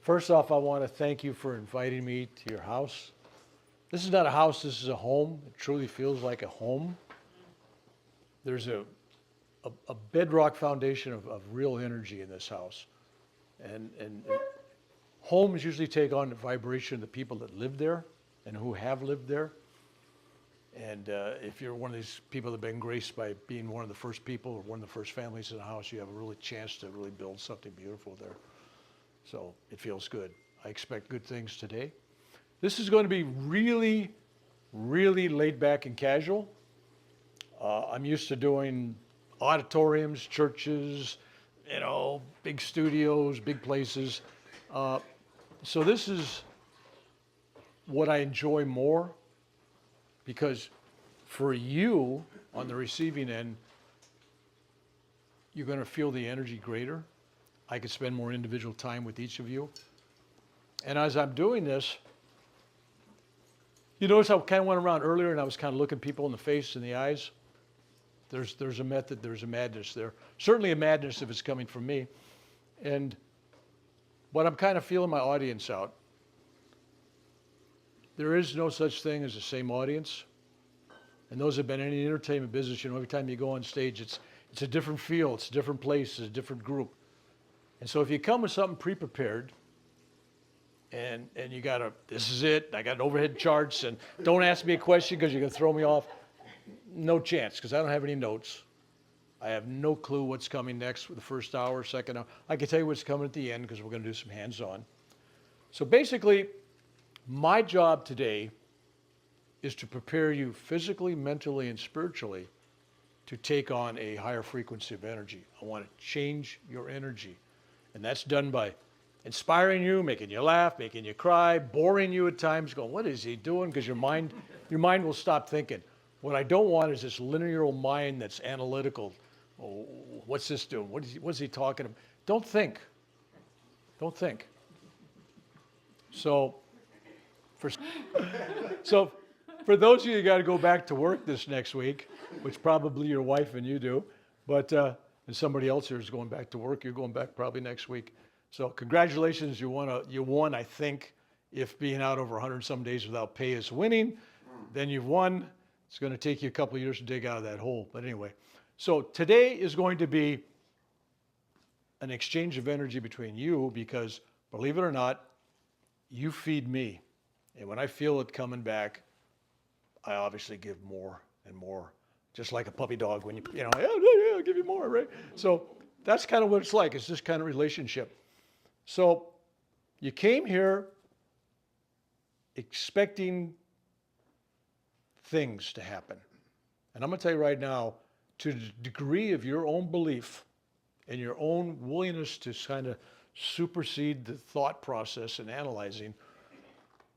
First off, I want to thank you for inviting me to your house. This is not a house, this is a home. It truly feels like a home. There's a bedrock foundation of real energy in this house. And homes usually take on the vibration of the people that live there and who have lived there. And if you're one of these people that have been graced by being one of the first people or one of the first families in the house, you have a really chance to really build something beautiful there. So it feels good. I expect good things today. This is going to be really, really laid back and casual. I'm used to doing auditoriums, churches, big studios, big places. So this is what I enjoy more, because for you on the receiving end, you're going to feel the energy greater. I could spend more individual time with each of you. And as I'm doing this, you notice I kind of went around earlier and I was kind of looking people in the face and the eyes. There's a method, there's a madness there. Certainly a madness if it's coming from me. But I'm kind of feeling my audience out. There is no such thing as the same audience. And those have been in the entertainment business, every time you go on stage, it's a different feel, it's a different place, it's a different group. And so if you come with something pre-prepared, and you this is it, I got overhead charts, and don't ask me a question because you're going to throw me off. No chance, because I don't have any notes. I have no clue what's coming next for the first hour, second hour. I can tell you what's coming at the end because we're going to do some hands-on. So basically, my job today is to prepare you physically, mentally, and spiritually to take on a higher frequency of energy. I want to change your energy. And that's done by inspiring you, making you laugh, making you cry, boring you at times, going, what is he doing? Because your mind will stop thinking. What I don't want is this linear mind that's analytical. Oh, what's this doing? What's he talking about? Don't think. Don't think. So for those of you who got to go back to work this next week, which probably your wife and you do, but and somebody else here is going back to work, you're going back probably next week. So congratulations, you won, I think. If being out over 100 some days without pay is winning, then you've won. It's going to take you a couple of years to dig out of that hole. But anyway, so today is going to be an exchange of energy between you, because believe it or not, you feed me. And when I feel it coming back, I obviously give more and more, just like a puppy dog when yeah, I'll give you more, right? So that's kind of what it's like. It's this kind of relationship. So you came here expecting things to happen. And I'm going to tell you right now, to the degree of your own belief and your own willingness to kind of supersede the thought process and analyzing,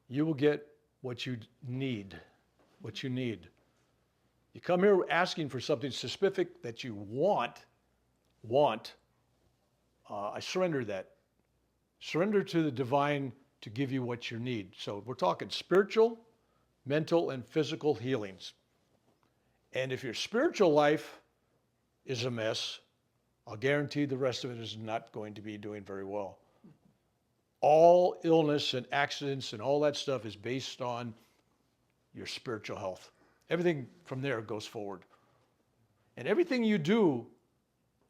you will get what you need. What you need. You come here asking for something specific that you want. I surrender that. Surrender to the divine to give you what you need. So we're talking spiritual, mental, and physical healings. And if your spiritual life is a mess, I'll guarantee the rest of it is not going to be doing very well. All illness and accidents and all that stuff is based on your spiritual health. Everything from there goes forward. And everything you do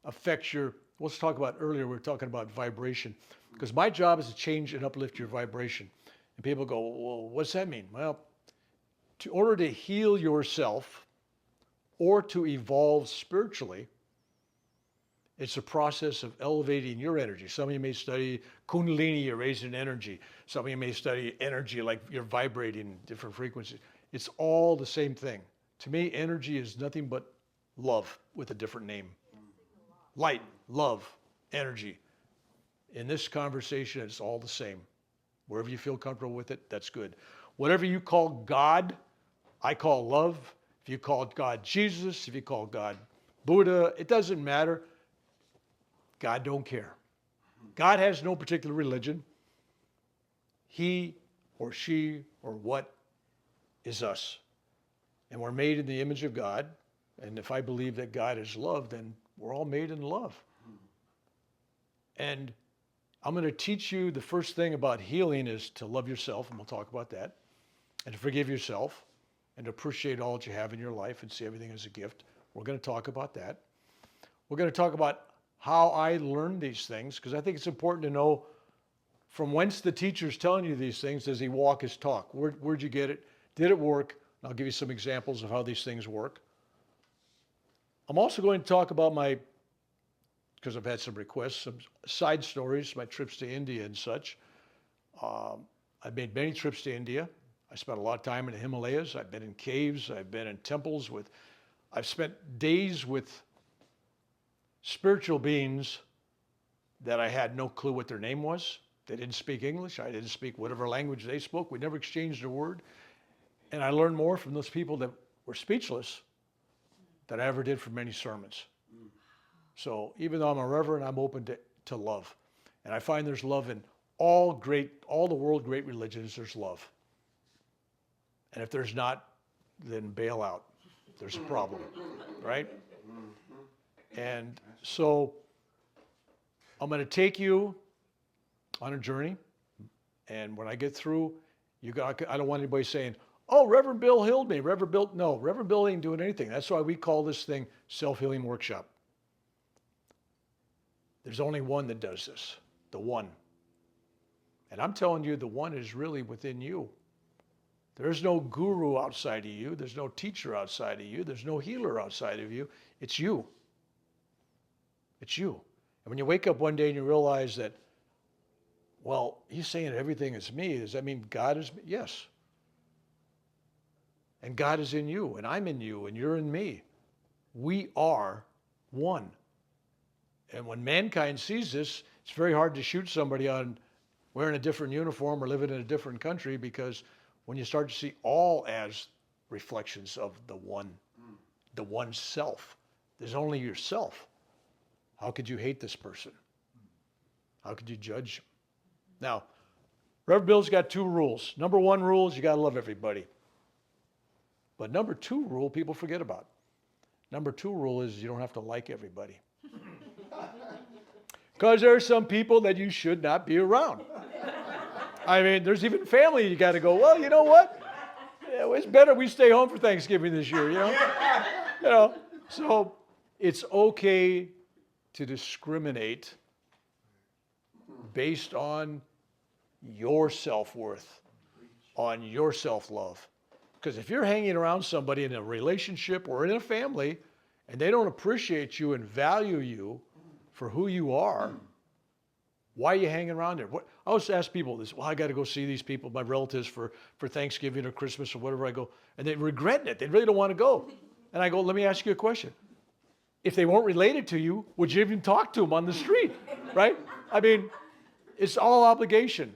affects let's talk about earlier, we were talking about vibration. Because my job is to change and uplift your vibration. And people go, well, what's that mean? Well, in order to heal yourself or to evolve spiritually, it's a process of elevating your energy. Some of you may study Kundalini, you're raising energy. Some of you may study energy like you're vibrating different frequencies. It's all the same thing. To me, energy is nothing but love with a different name. Light, love, energy. In this conversation, it's all the same. Wherever you feel comfortable with it, that's good. Whatever you call God, I call love. If you call God Jesus, if you call God Buddha, it doesn't matter. God don't care. God has no particular religion. He or she or what is us. And we're made in the image of God. And if I believe that God is love, then we're all made in love. And I'm going to teach you the first thing about healing is to love yourself, and we'll talk about that, and to forgive yourself, and to appreciate all that you have in your life and see everything as a gift. We're going to talk about that. We're going to talk about how I learned these things, because I think it's important to know from whence the teacher's telling you these things. Does he walk his talk? Where'd you get it? Did it work? And I'll give you some examples of how these things work. I'm also going to talk about because I've had some requests, some side stories, my trips to India and such. I've made many trips to India. I spent a lot of time in the Himalayas. I've been in caves. I've been in temples I've spent days with spiritual beings that I had no clue what their name was. They didn't speak English. I didn't speak whatever language they spoke. We never exchanged a word. And I learned more from those people that were speechless than I ever did from many sermons. So even though I'm a reverend, I'm open to love. And I find there's love in all the world great religions, there's love. And if there's not, then bail out. There's a problem, right? And so I'm going to take you on a journey. And when I get through, I don't want anybody saying, oh, Reverend Bill healed me. Reverend Bill ain't doing anything. That's why we call this thing Self-Healing Workshop. There's only one that does this, the one. And I'm telling you, the one is really within you. There's no guru outside of you. There's no teacher outside of you. There's no healer outside of you. It's you. It's you. And when you wake up one day and you realize that, well, he's saying everything is me. Does that mean God is me? Yes. And God is in you, and I'm in you, and you're in me. We are one. And when mankind sees this, it's very hard to shoot somebody on wearing a different uniform or living in a different country, because when you start to see all as reflections of the one self, there's only yourself. How could you hate this person? How could you judge? Now, Reverend Bill's got 2 rules. Number 1 rule is you got to love everybody. But number 2 rule, people forget about. Number 2 rule is you don't have to like everybody. Because there are some people that you should not be around. I mean, there's even family you got to go, well, you know what? Yeah, it's better we stay home for Thanksgiving this year, you know? So it's okay to discriminate based on your self-worth, on your self-love. Because if you're hanging around somebody in a relationship or in a family and they don't appreciate you and value you for who you are, why are you hanging around there? I always ask people this, well, I got to go see these people, my relatives, for Thanksgiving or Christmas or whatever I go, and they're regretting it. They really don't want to go. And I go, let me ask you a question. If they weren't related to you, would you even talk to them on the street, right? I mean, it's all obligation.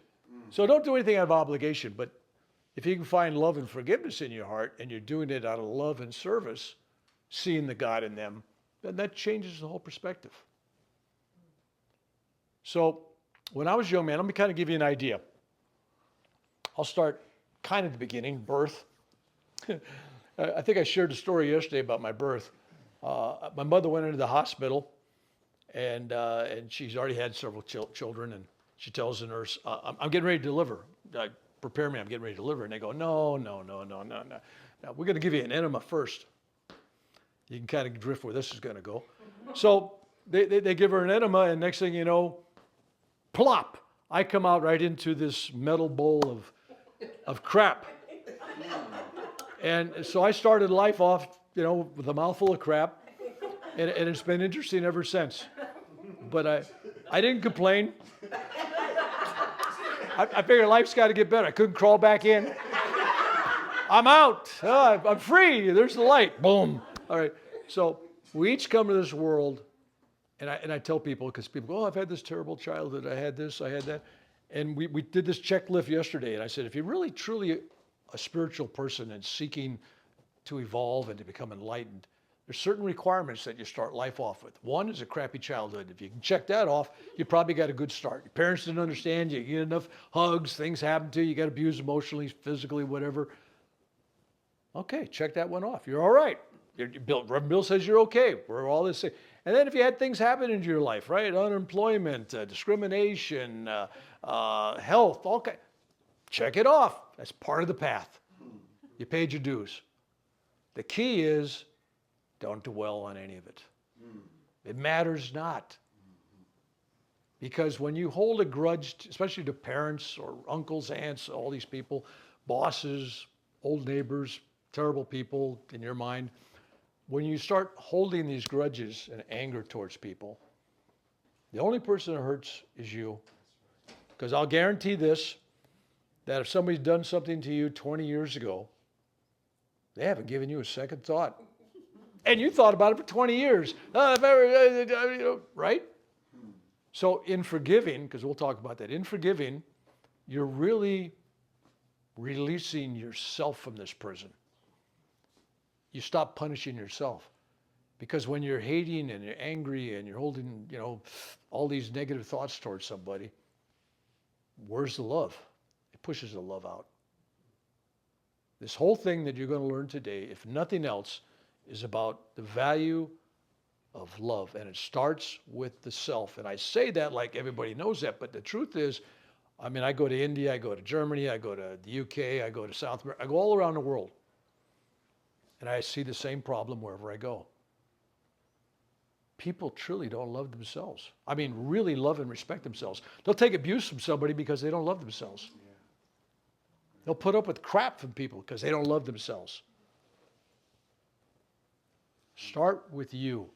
So don't do anything out of obligation, but if you can find love and forgiveness in your heart and you're doing it out of love and service, seeing the God in them, then that changes the whole perspective. So when I was a young man, let me kind of give you an idea. I'll start kind of the beginning, birth. I think I shared a story yesterday about my birth. My mother went into the hospital, and she's already had several children, and she tells the nurse, I'm getting ready to deliver. Prepare me, I'm getting ready to deliver. And they go, no. Now, we're going to give you an enema first. You can kind of drift where this is going to go. So they give her an enema, and next thing you know, plop, I come out right into this metal bowl of crap. And so I started life off, with a mouthful of crap, and it's been interesting ever since. But I didn't complain. I figured life's got to get better. I couldn't crawl back in. I'm out. I'm free. There's the light. Boom. All right. So we each come to this world, and I tell people, because people go, oh, I've had this terrible childhood. I had this, I had that. And we did this checklist yesterday, and I said, if you're really, truly a spiritual person and seeking to evolve and to become enlightened, there's certain requirements that you start life off with. One is a crappy childhood. If you can check that off, you probably got a good start. Your parents didn't understand you. You get enough hugs, things happen to you, you got abused emotionally, physically, whatever. Okay, check that one off. You're all right. Reverend Bill says you're okay. We're all this thing. And then if you had things happen in your life, right? Unemployment, discrimination, health, all kind, check it off. That's part of the path. You paid your dues. The key is don't dwell on any of it. It matters not. Because when you hold a grudge, especially to parents or uncles, aunts, all these people, bosses, old neighbors, terrible people in your mind, when you start holding these grudges and anger towards people, the only person that hurts is you. Because I'll guarantee this, that if somebody's done something to you 20 years ago, they haven't given you a second thought. And you thought about it for 20 years. Right? So in forgiving, because we'll talk about that, in forgiving, you're really releasing yourself from this prison. You stop punishing yourself. Because when you're hating and you're angry and you're holding, all these negative thoughts towards somebody, where's the love? It pushes the love out. This whole thing that you're going to learn today, if nothing else, is about the value of love. And it starts with the self. And I say that like everybody knows that, but the truth is, I go to India, I go to Germany, I go to the UK, I go to South America, I go all around the world. And I see the same problem wherever I go. People truly don't love themselves. Really love and respect themselves. They'll take abuse from somebody because they don't love themselves. Yeah. They'll put up with crap from people because they don't love themselves. Start with you.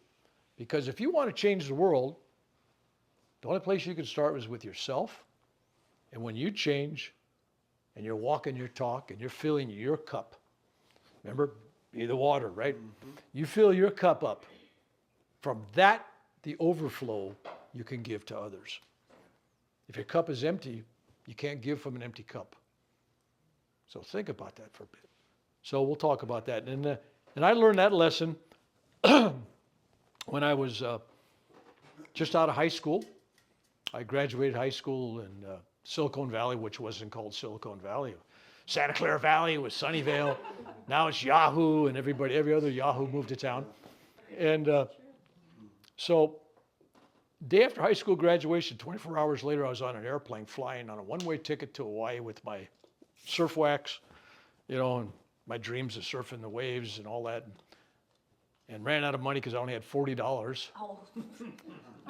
Because if you want to change the world, the only place you can start is with yourself. And when you change and you're walking your talk and you're filling your cup, remember, be the water, right? Mm-hmm. You fill your cup up. From that, the overflow you can give to others. If your cup is empty, you can't give from an empty cup. So think about that for a bit. So we'll talk about that. And I learned that lesson when I was just out of high school. I graduated high school in Silicon Valley, which wasn't called Silicon Valley. Santa Clara Valley was Sunnyvale. Now it's Yahoo, and every other Yahoo moved to town. And so day after high school graduation, 24 hours later, I was on an airplane flying on a one-way ticket to Hawaii with my surf wax, and my dreams of surfing the waves and all that. And ran out of money because I only had $40. Oh.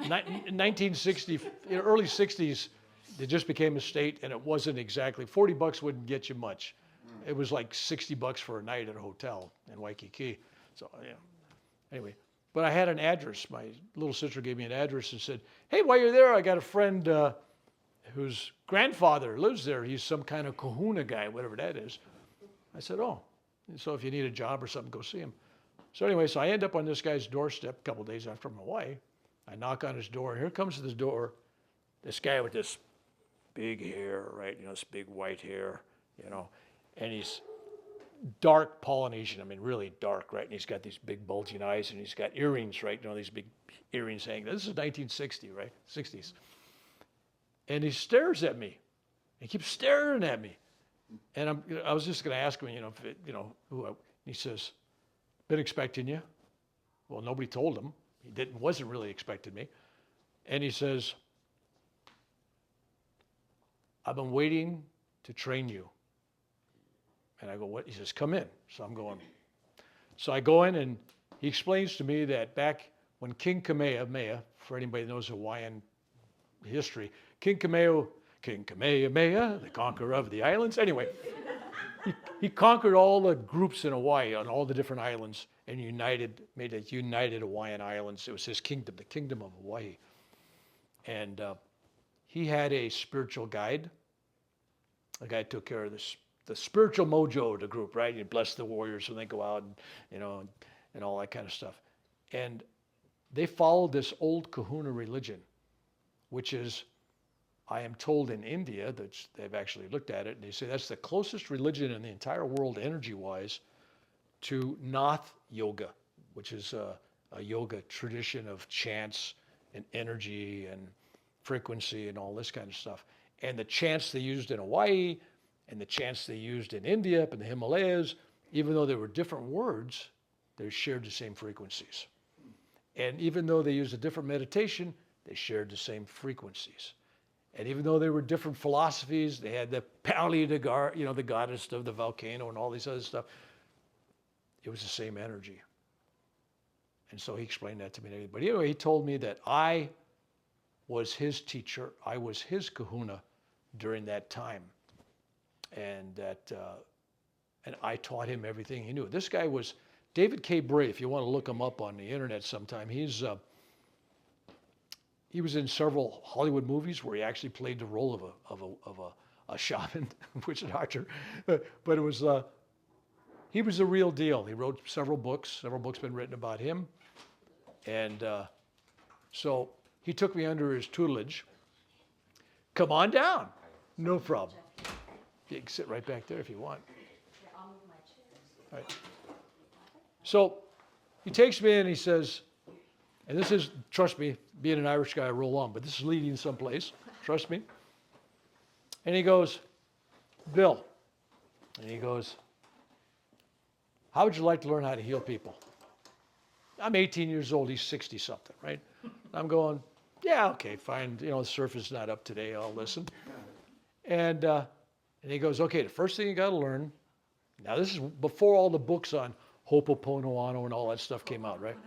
In 1960, early 60s, it just became a state, and it wasn't exactly, $40 wouldn't get you much. It was like $60 for a night at a hotel in Waikiki. So, anyway. But I had an address. My little sister gave me an address and said, hey, while you're there, I got a friend whose grandfather lives there. He's some kind of Kahuna guy, whatever that is. I said, oh, so if you need a job or something, go see him. So anyway, I end up on this guy's doorstep a couple of days after I'm Hawaii. I knock on his door, and here comes to the door this guy with this big hair, right? This big white hair, and he's dark Polynesian, really dark, right? And he's got these big bulging eyes, and he's got earrings, right? These big earrings hanging. This is 1960, right? 60s. And he stares at me. He keeps staring at me. And I was just going to ask him, who he says, been expecting you. Well, nobody told him. He wasn't really expecting me. And he says, I've been waiting to train you. And I go, what? He says, come in. So I'm going. So I go in, and he explains to me that back when King Kamehameha, for anybody that knows Hawaiian history, King Kamehameha, the conqueror of the islands. Anyway, he conquered all the groups in Hawaii on all the different islands and made a united Hawaiian islands. It was his kingdom, the kingdom of Hawaii. And he had a spiritual guide. The guy took care of the spiritual mojo of the group, right? He blessed the warriors when they go out and all that kind of stuff. And they followed this old Kahuna religion, which is, I am told in India, that they've actually looked at it, and they say that's the closest religion in the entire world, energy-wise, to Nov yoga, which is a yoga tradition of chants and energy and frequency and all this kind of stuff. And the chants they used in Hawaii and the chants they used in India, up in the Himalayas, even though they were different words, they shared the same frequencies. And even though they used a different meditation, they shared the same frequencies. And even though they were different philosophies, they had the Pali, the goddess of the volcano and all these other stuff, it was the same energy. And so he explained that to me. But anyway, he told me that I was his teacher. I was his kahuna during that time. And that, and I taught him everything he knew. This guy was David K. Bray, if you want to look him up on the internet sometime. He was in several Hollywood movies where he actually played the role of a shaman, witch doctor. But it was, he was the real deal. He wrote several books been written about him. And so he took me under his tutelage. Come on down. No problem. You can sit right back there if you want. I'll move my chairs. All right. So he takes me in and he says, and this is, trust me, being an Irish guy, I roll on, but this is leading someplace. Trust me. And he goes, Bill, and he goes, how would you like to learn how to heal people? I'm 18 years old, he's 60 something, right? I'm going, yeah, okay, fine. You know, the surface is not up today, I'll listen. And he goes, okay, the first thing you got to learn, now this is before all the books on Ho'oponopono and all that stuff came out, right?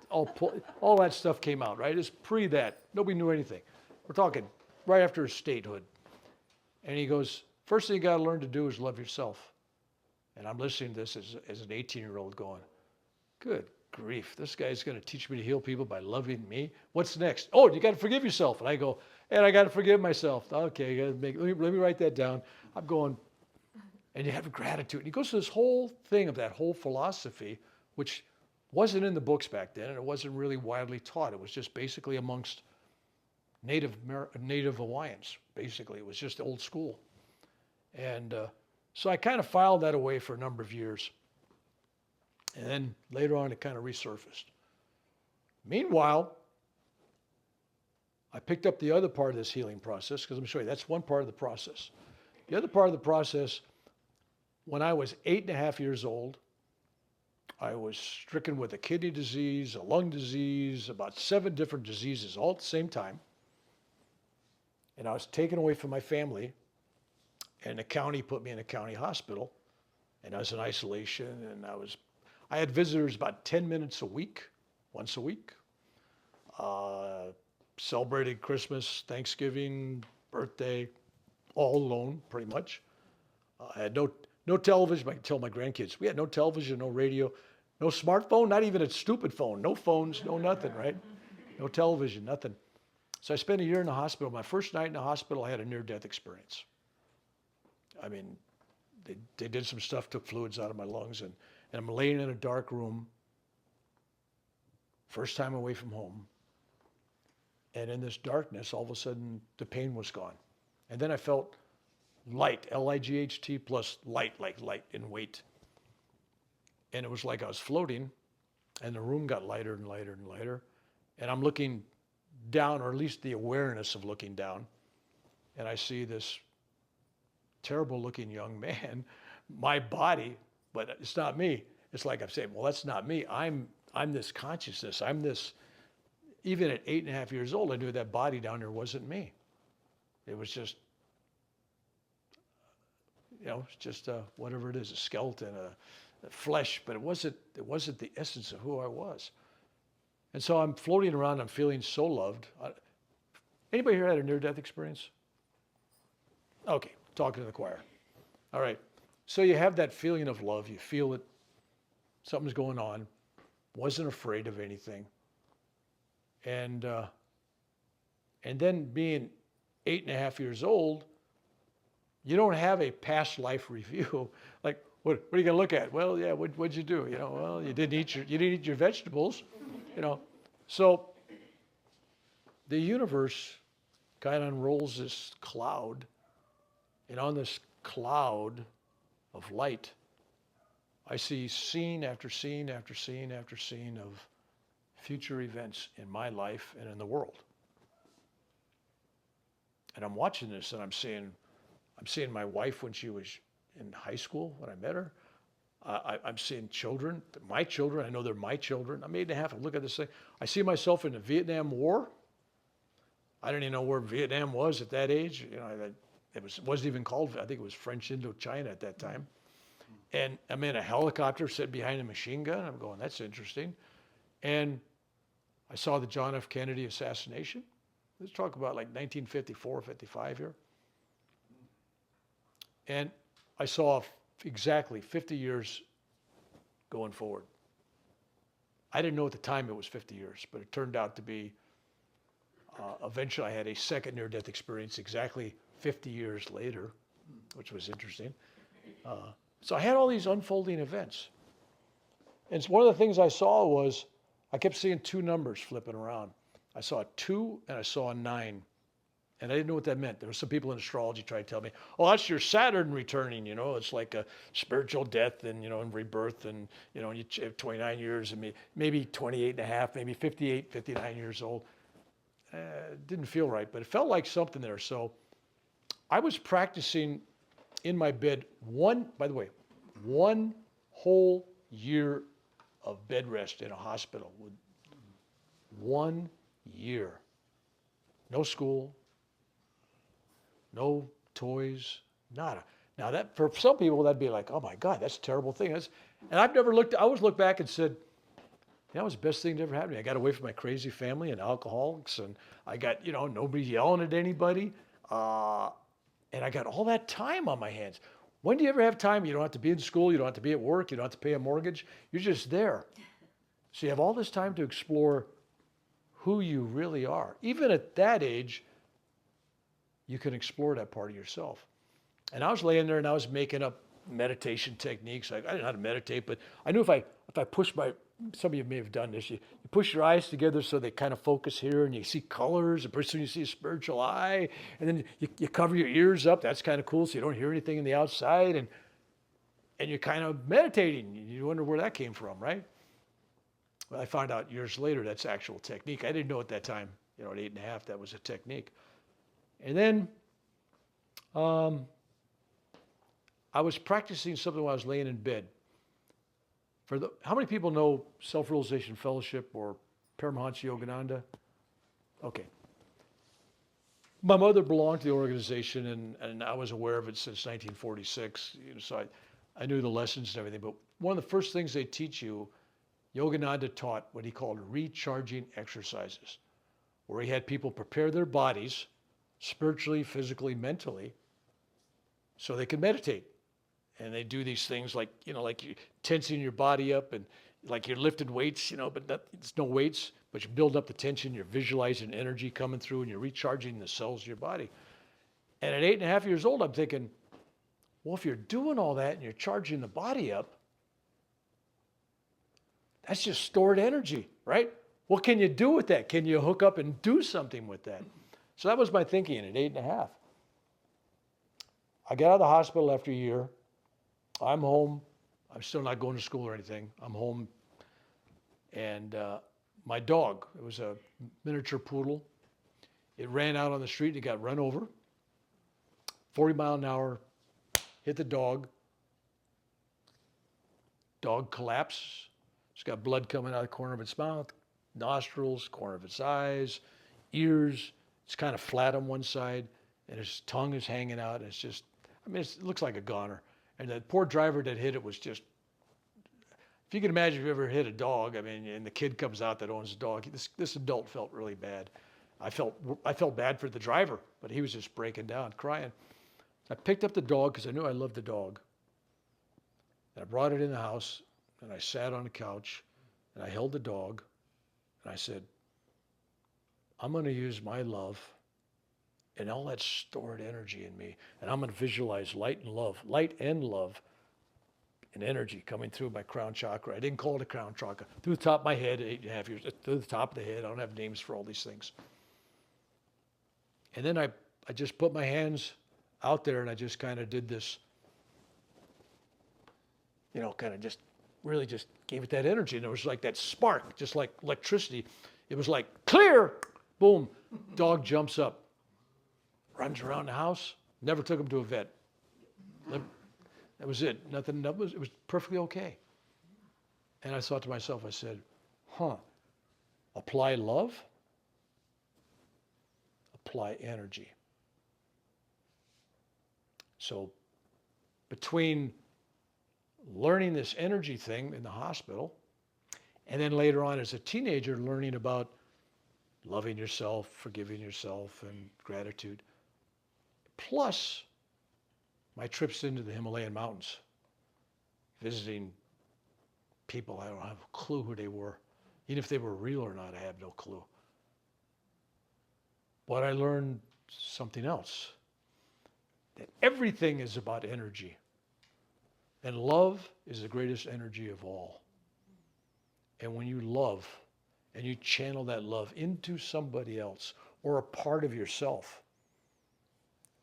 All that stuff came out, right? It's pre that. Nobody knew anything. We're talking right after his statehood. And he goes, first thing you got to learn to do is love yourself. And I'm listening to this as an 18-year-old going, good grief, this guy's going to teach me to heal people by loving me. What's next? Oh, you got to forgive yourself. And I go, and I got to forgive myself. Okay, let me write that down. I'm going, and you have gratitude. And he goes to this whole thing of that whole philosophy, which wasn't in the books back then, and it wasn't really widely taught. It was just basically amongst Native Hawaiians, basically. It was just old school. And so I kind of filed that away for a number of years. And then later on, it kind of resurfaced. Meanwhile, I picked up the other part of this healing process, because let me show you, that's one part of the process. The other part of the process, when I was 8.5 years old, I was stricken with a kidney disease, a lung disease, about 7 different diseases all at the same time. And I was taken away from my family, and the county put me in a county hospital, and I was in isolation, and I had visitors about 10 minutes a week, once a week. Celebrated Christmas, Thanksgiving, birthday, all alone, pretty much. I had no television. I can tell my grandkids, we had no television, no radio, no smartphone, not even a stupid phone, no phones, no nothing, right? No television, nothing. So I spent a year in the hospital. My first night in the hospital, I had a near-death experience. I mean, they did some stuff, took fluids out of my lungs, and I'm laying in a dark room, first time away from home. And in this darkness, all of a sudden, the pain was gone. And then I felt light, L-I-G-H-T plus light, like light in weight. And it was like I was floating, and the room got lighter and lighter and lighter. And I'm looking down, or at least the awareness of looking down, and I see this terrible looking young man, my body, but it's not me. It's like I'm saying, well, that's not me. I'm this consciousness. I'm this, even at 8.5 years old, I knew that body down there wasn't me. It was just, just whatever it is, a skeleton, a flesh, but it wasn't the essence of who I was. And so I'm floating around, I'm feeling so loved. Anybody here had a near-death experience? Okay, talking to the choir. All right, so you have that feeling of love, you feel it, something's going on, wasn't afraid of anything. And then being 8.5 years old, you don't have a past life review. Like, what are you going to look at? Well, yeah, what'd you do? Well, you didn't eat your vegetables. So the universe kind of unrolls this cloud, and on this cloud of light, I see scene after scene after scene after scene of future events in my life and in the world. And I'm watching this, and I'm seeing my wife when she was in high school, when I met her. I'm seeing children, my children. I know they're my children. I'm 8.5. I look at this thing. I see myself in the Vietnam War. I didn't even know where Vietnam was at that age. You know, wasn't even called. I think it was French Indochina at that time. And I'm in a helicopter sitting behind a machine gun. I'm going, that's interesting. And I saw the John F. Kennedy assassination. Let's talk about like 1954, 55 here. And I saw exactly 50 years going forward. I didn't know at the time it was 50 years, but it turned out to be, eventually I had a second near-death experience exactly 50 years later, which was interesting. So I had all these unfolding events. And one of the things I saw was, I kept seeing two numbers flipping around. I saw a 2 and I saw a 9. And I didn't know what that meant. There were some people in astrology trying to tell me, oh, that's your Saturn returning, you know, it's like a spiritual death and, you know, and rebirth and, you know, you have 29 years and maybe 28 and a half, maybe 58, 59 years old. It didn't feel right, but it felt like something there. So I was practicing in my bed by the way, 1 whole year of bed rest in a hospital. 1 year. No school, no toys, nada. Now that, for some people, that'd be like, oh my God, that's a terrible thing. And I've never I always look back and said, that was the best thing that ever happened to me. I got away from my crazy family and alcoholics, and I got, you know, nobody yelling at anybody. And I got all that time on my hands. When do you ever have time? You don't have to be in school. You don't have to be at work. You don't have to pay a mortgage. You're just there. So you have all this time to explore who you really are. Even at that age, you can explore that part of yourself. And I was laying there and I was making up meditation techniques. I didn't know how to meditate, but I knew if I push some of you may have done this, you push your eyes together so they kind of focus here and you see colors, and pretty soon you see a spiritual eye, and then you cover your ears up. That's kind of cool so you don't hear anything in the outside, and you're kind of meditating. You wonder where that came from, right? Well, I found out years later that's actual technique. I didn't know at that time, you know, at 8.5, that was a technique. And then I was practicing something while I was laying in bed. How many people know Self-Realization Fellowship or Paramahansa Yogananda? Okay. My mother belonged to the organization, and I was aware of it since 1946. You know, so I knew the lessons and everything. But one of the first things they teach you, Yogananda taught what he called recharging exercises, where he had people prepare their bodies spiritually, physically, mentally, so they could meditate. And they do these things like, you know, like you tensing your body up and like you're lifting weights, you know, but it's no weights, but you build up the tension, you're visualizing energy coming through and you're recharging the cells of your body. And at 8.5 years old, I'm thinking, well, if you're doing all that and you're charging the body up, that's just stored energy, right? What can you do with that? Can you hook up and do something with that? So that was my thinking at 8.5. I got out of the hospital after a year. I'm home. I'm still not going to school or anything. I'm home. And my dog, it was a miniature poodle. It ran out on the street and it got run over. 40 miles an hour, hit the dog. Dog collapsed. It's got blood coming out of the corner of its mouth, nostrils, corner of its eyes, ears. It's kind of flat on one side, and its tongue is hanging out. And it's just, I mean, it looks like a goner. And the poor driver that hit it was just, if you can imagine if you ever hit a dog, I mean, and the kid comes out that owns the dog, this adult felt really bad. I felt bad for the driver, but he was just breaking down, crying. I picked up the dog because I knew I loved the dog. And I brought it in the house, and I sat on the couch, and I held the dog, and I said, I'm going to use my love and all that stored energy in me, and I'm going to visualize light and love and energy coming through my crown chakra. I didn't call it a crown chakra. Through the top of my head at 8.5 years, through the top of the head. I don't have names for all these things. And then I just put my hands out there and I just kind of did this, you know, kind of just really just gave it that energy. And it was like that spark, just like electricity. It was like clear, boom, dog jumps up, runs around the house, never took him to a vet. That was it. Nothing, it was perfectly okay. And I thought to myself, I said, apply love, apply energy. So between learning this energy thing in the hospital, and then later on as a teenager learning about loving yourself, forgiving yourself, and gratitude, plus my trips into the Himalayan mountains, visiting people, I don't have a clue who they were. Even if they were real or not, I have no clue. But I learned something else, that everything is about energy. And love is the greatest energy of all. And when you love, and you channel that love into somebody else or a part of yourself,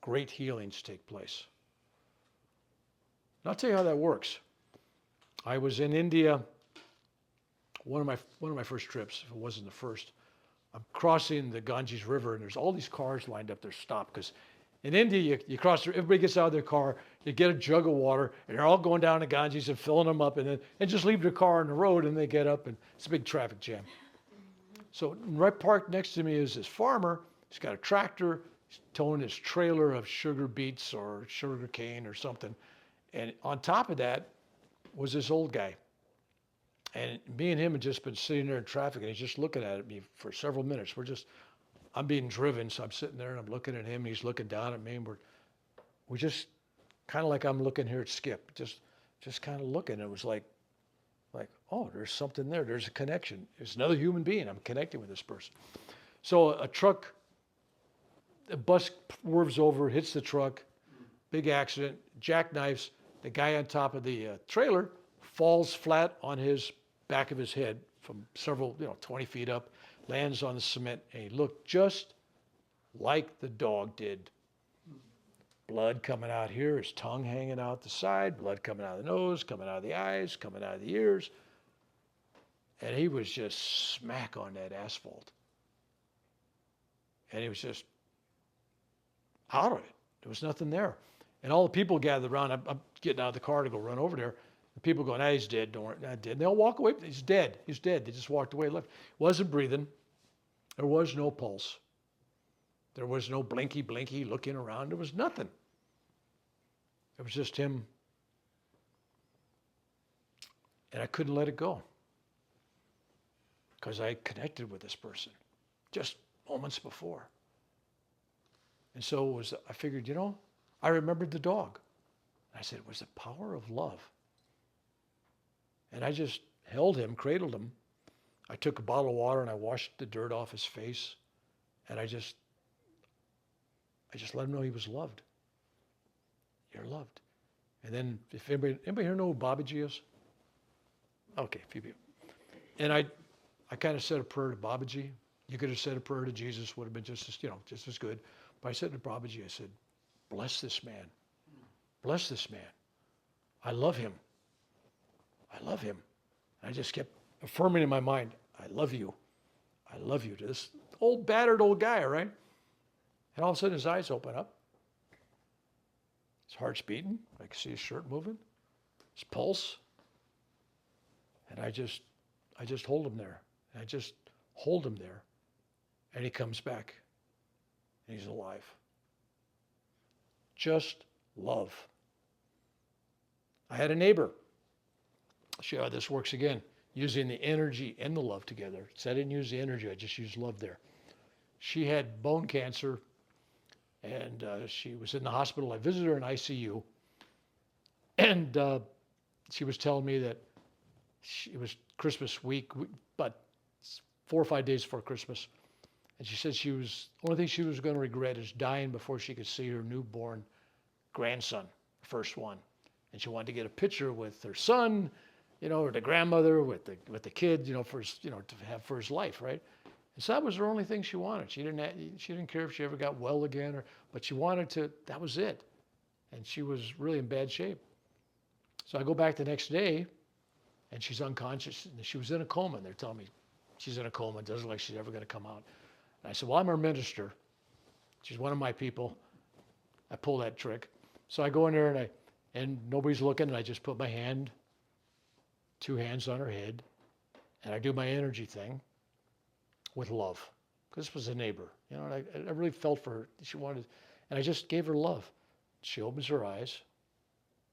great healings take place. And I'll tell you how that works. I was in India, one of my first trips, if it wasn't the first. I'm crossing the Ganges River, and there's all these cars lined up there stopped, because in India, you cross, everybody gets out of their car, you get a jug of water, and they're all going down the Ganges and filling them up, and just leave their car on the road, and they get up, and it's a big traffic jam. So right parked next to me is this farmer. He's got a tractor. He's towing his trailer of sugar beets or sugar cane or something. And on top of that was this old guy. And me and him had just been sitting there in traffic, and he's just looking at me for several minutes. I'm being driven, so I'm sitting there and I'm looking at him, and he's looking down at me, and we're just kind of like I'm looking here at Skip, just kind of looking. It was like, oh, there's something there. There's a connection. There's another human being. I'm connecting with this person. So a bus swerves over, hits the truck, big accident, jackknifes. The guy on top of the trailer falls flat on his back of his head from several, 20 feet up, lands on the cement, and he looked just like the dog did. Blood coming out here, his tongue hanging out the side, blood coming out of the nose, coming out of the eyes, coming out of the ears. And he was just smack on that asphalt. And he was just out of it. There was nothing there. And all the people gathered around. I'm getting out of the car to go run over there. The people going, he's dead. Don't worry, not dead. And they'll walk away. He's dead. He's dead. They just walked away, left. Wasn't breathing. There was no pulse. There was no blinky looking around. There was nothing. It was just him. And I couldn't let it go, because I connected with this person just moments before. And so I figured, I remembered the dog. I said, it was the power of love. And I just held him, cradled him. I took a bottle of water and I washed the dirt off his face. And I just let him know he was loved. You're loved. And then, if anybody here know who Babaji is? Okay, a few people. And I kind of said a prayer to Babaji. You could have said a prayer to Jesus, would have been just as good. But I said to Babaji, I said, bless this man. Bless this man. I love him. I love him. And I just kept affirming in my mind, I love you. I love you, to this old battered old guy, right? And all of a sudden his eyes open up. His heart's beating. I can see his shirt moving. His pulse. And I just hold him there. And I just hold him there. And he comes back. And he's alive. Just love. I had a neighbor. I'll show you how this works again. Using the energy and the love together. So I didn't use the energy, I just used love there. She had bone cancer, and she was in the hospital. I visited her in ICU, and she was telling me that it was Christmas week, but 4 or 5 days before Christmas, and she said the only thing she was going to regret is dying before she could see her newborn grandson, the first one. And she wanted to get a picture with her son, or the grandmother with the kid, for his, to have for his life, right? And so that was the only thing she wanted. She didn't care if she ever got well again, but she wanted to. That was it. And she was really in bad shape. So I go back the next day, and she's unconscious. And she was in a coma. And they're telling me she's in a coma. It doesn't look like she's ever going to come out. And I said, well, I'm her minister. She's one of my people. I pull that trick. So I go in there and and nobody's looking, and I just put my hand, 2 hands on her head, and I do my energy thing with love. Because this was a neighbor, you know, and I really felt for her. She wanted, and I just gave her love. She opens her eyes.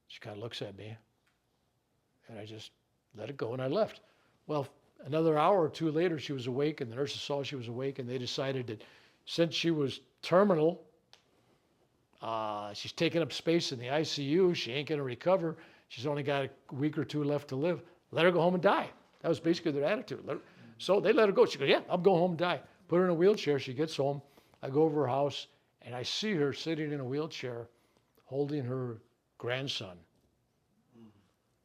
She kind of looks at me, and I just let it go, and I left. Well, another hour or 2 later, she was awake, and the nurses saw she was awake, and they decided that since she was terminal, she's taking up space in the ICU, she ain't going to recover, she's only got a week or 2 left to live, let her go home and die. That was basically their attitude. So they let her go. She goes, yeah, I'm going home and die. Put her in a wheelchair. She gets home. I go over her house, and I see her sitting in a wheelchair holding her grandson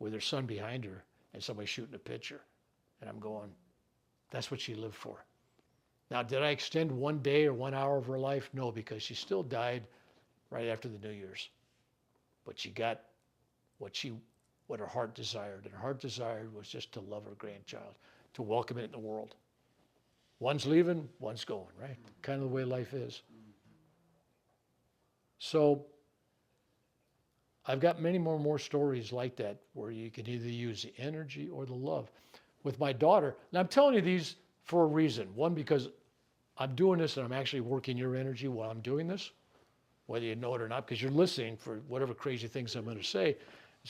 with her son behind her and somebody shooting a picture. And I'm going, that's what she lived for. Now, did I extend 1 day or 1 hour of her life? No, because she still died right after the New Year's. But she got what her heart desired. And her heart desired was just to love her grandchild, to welcome it in the world. One's leaving, one's going, right? Kind of the way life is. So I've got many more stories like that where you can either use the energy or the love. With my daughter, and I'm telling you these for a reason. One, because I'm doing this and I'm actually working your energy while I'm doing this, whether you know it or not, because you're listening for whatever crazy things I'm going to say.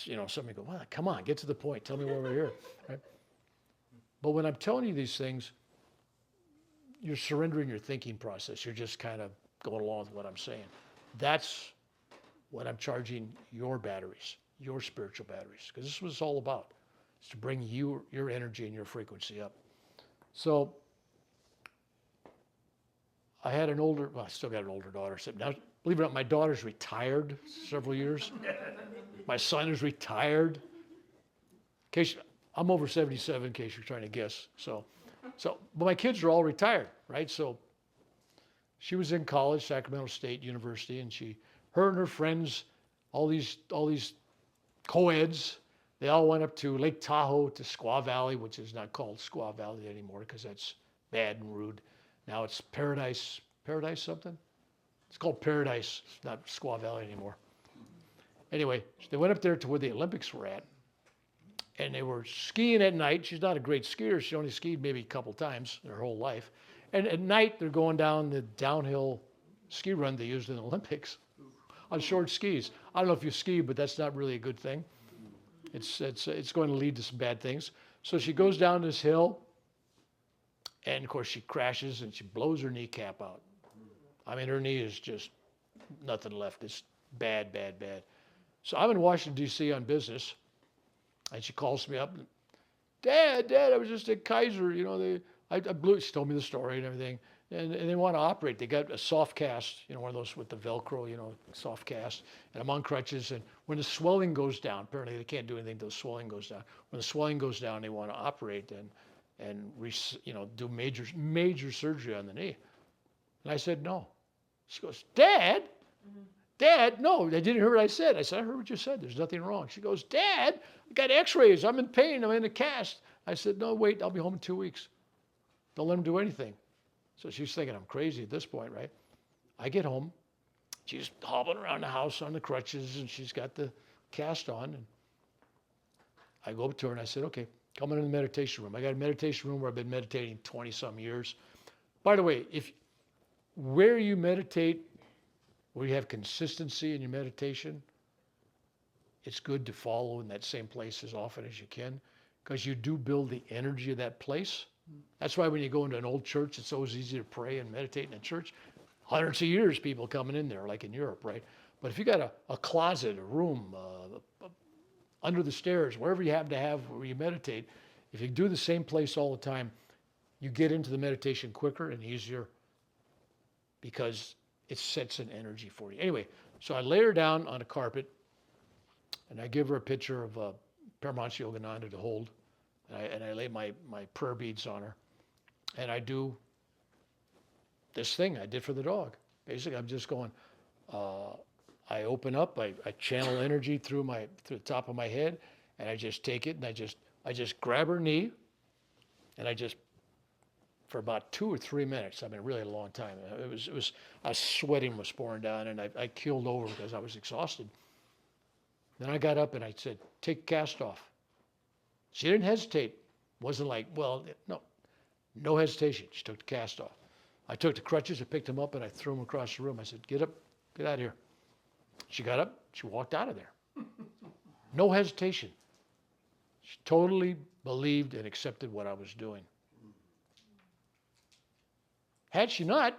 You know, somebody go, well, come on, get to the point. Tell me why we're here. Right? But when I'm telling you these things, you're surrendering your thinking process. You're just kind of going along with what I'm saying. That's what I'm charging your batteries, your spiritual batteries, because this is what it's all about. It's to bring your energy and your frequency up. So I had an older, well, I still got an older daughter. So now, believe it or not, my daughter's retired several years. My son is retired. I'm over 77, in case you're trying to guess. But my kids are all retired, right? So she was in college, Sacramento State University, and her and her friends, all these co-eds, they all went up to Lake Tahoe to Squaw Valley, which is not called Squaw Valley anymore because that's bad and rude. Now it's Paradise something? It's called Paradise. It's not Squaw Valley anymore. Anyway, they went up there to where the Olympics were at, and they were skiing at night. She's not a great skier. She only skied maybe a couple times in her whole life. And at night, they're going down the downhill ski run they used in the Olympics on short skis. I don't know if you ski, but that's not really a good thing. It's going to lead to some bad things. So she goes down this hill, and of course she crashes and she blows her kneecap out. I mean, her knee is just nothing left. It's bad, bad, bad. So I'm in Washington, D.C. on business, and she calls me up. Dad, I was just at Kaiser. You know, I blew. She told me the story and everything, and they want to operate. They got a soft cast, you know, one of those with the Velcro, you know, soft cast, and I'm on crutches. And when the swelling goes down, apparently they can't do anything until the swelling goes down. When the swelling goes down, they want to operate and do major surgery on the knee. And I said no. She goes, Dad. Dad, no, I didn't hear what I said. I said, I heard what you said. There's nothing wrong. She goes, Dad, I got x-rays. I'm in pain. I'm in a cast. I said, no, wait, I'll be home in 2 weeks. Don't let him do anything. So she's thinking I'm crazy at this point, right? I get home. She's hobbling around the house on the crutches, and she's got the cast on. And I go up to her, and I said, okay, come in the meditation room. I got a meditation room where I've been meditating 20-some years. By the way, where you meditate, where you have consistency in your meditation, it's good to follow in that same place as often as you can, because you do build the energy of that place. That's why when you go into an old church, it's always easy to pray and meditate in a church. Hundreds of years, people coming in there, like in Europe, right? But if you got a closet, a room, under the stairs, wherever you have to have where you meditate, if you do the same place all the time, you get into the meditation quicker and easier because it sets an energy for you. Anyway, so I lay her down on a carpet, and I give her a picture of Paramahansa Yogananda to hold, and I lay my prayer beads on her, and I do this thing I did for the dog. Basically, I'm just going, I open up, I channel energy through the top of my head, and I just take it, and I just grab her knee, and I just, for about 2 or 3 minutes, I mean, really a long time. Sweating was pouring down, and I keeled over because I was exhausted. Then I got up and I said, take cast off. She didn't hesitate. Wasn't like, well, no hesitation. She took the cast off. I took the crutches, I picked them up, and I threw them across the room. I said, get up, get out of here. She got up, she walked out of there. No hesitation. She totally believed and accepted what I was doing. Had she not,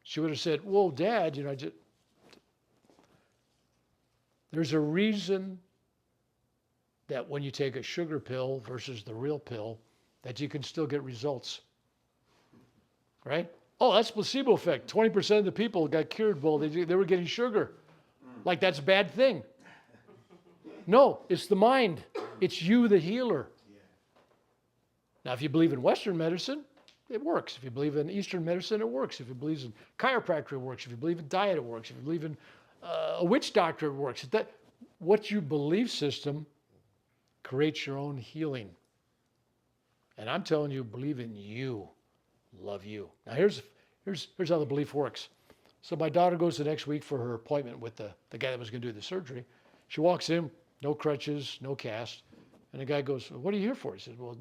she would have said, whoa, Dad, there's a reason that when you take a sugar pill versus the real pill, that you can still get results. Right? Oh, that's placebo effect. 20% of the people got cured. Well, they were getting sugar. Like that's a bad thing. No, it's the mind. It's you, the healer. Now, if you believe in Western medicine, it works. If you believe in Eastern medicine, it works. If you believe in chiropractor, it works. If you believe in diet, it works. If you believe in a witch doctor, it works. What you belief system creates your own healing. And I'm telling you, believe in you. Love you. Now here's how the belief works. So my daughter goes the next week for her appointment with the guy that was going to do the surgery. She walks in, no crutches, no cast. And the guy goes, well, what are you here for? He says, well,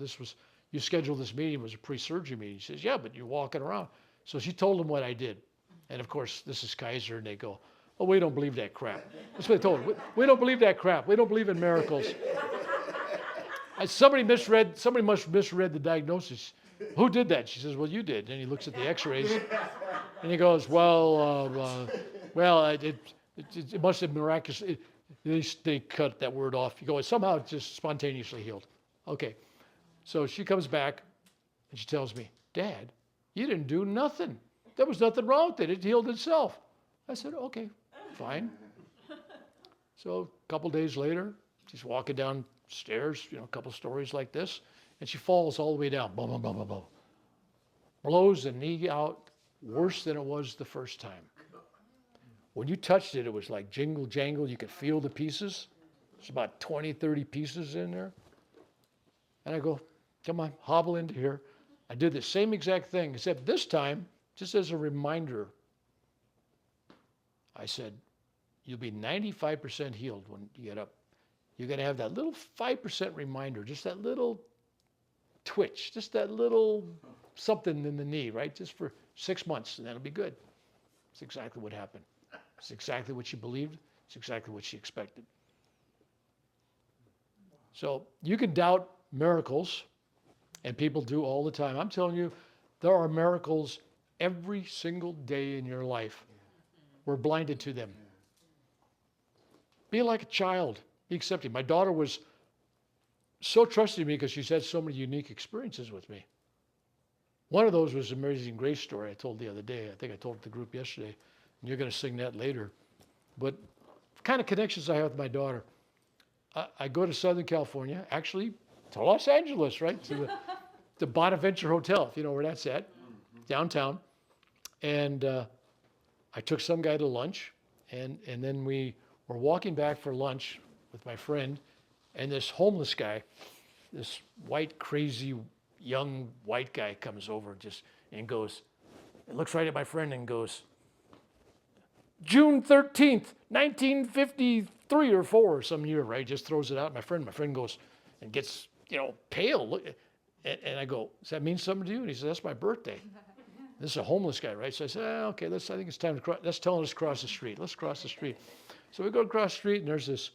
you scheduled this meeting, it was a pre-surgery meeting. He says, yeah, but you're walking around. So she told him what I did. And of course, this is Kaiser, and they go, oh, we don't believe that crap. That's what they told him. We don't believe that crap. We don't believe in miracles. Somebody must have misread the diagnosis. Who did that? She says, well, you did. And he looks at the x-rays and he goes, well, it must have miraculously, they cut that word off. You go, somehow it just spontaneously healed. Okay. So she comes back and she tells me, Dad, you didn't do nothing. There was nothing wrong with it. It healed itself. I said, okay, fine. So a couple days later, she's walking downstairs, a couple stories like this, and she falls all the way down. Boom, boom, boom, boom, boom. Blows the knee out worse than it was the first time. When you touched it, it was like jingle jangle. You could feel the pieces. There's about 20, 30 pieces in there. And I go, come on, hobble into here. I did the same exact thing, except this time, just as a reminder, I said, you'll be 95% healed when you get up. You're going to have that little 5% reminder, just that little twitch, just that little something in the knee, right? Just for 6 months, and that'll be good. It's exactly what happened. It's exactly what she believed. It's exactly what she expected. So you can doubt miracles, and people do all the time. I'm telling you, there are miracles every single day in your life. We're blinded to them. Be like a child. Be accepting. My daughter was so trusting me because she's had so many unique experiences with me. One of those was the Amazing Grace story I told the other day. I think I told the group yesterday, and you're going to sing that later. But the kind of connections I have with my daughter, I go to Southern California, actually to Los Angeles, right? To the Bonaventure Hotel, if you know where that's at, downtown. And I took some guy to lunch, and then we were walking back for lunch with my friend, and this homeless guy, this white, crazy, young white guy comes over and goes, and looks right at my friend and goes, June 13th, 1953 or 4 or some year, right? Just throws it out. My friend goes and gets, pale. Look, and I go, does that mean something to you? And he says, that's my birthday. This is a homeless guy, right? So I said, okay, I think it's time to cross. That's telling us to cross the street. Let's cross the street. So we go across the street, and there's this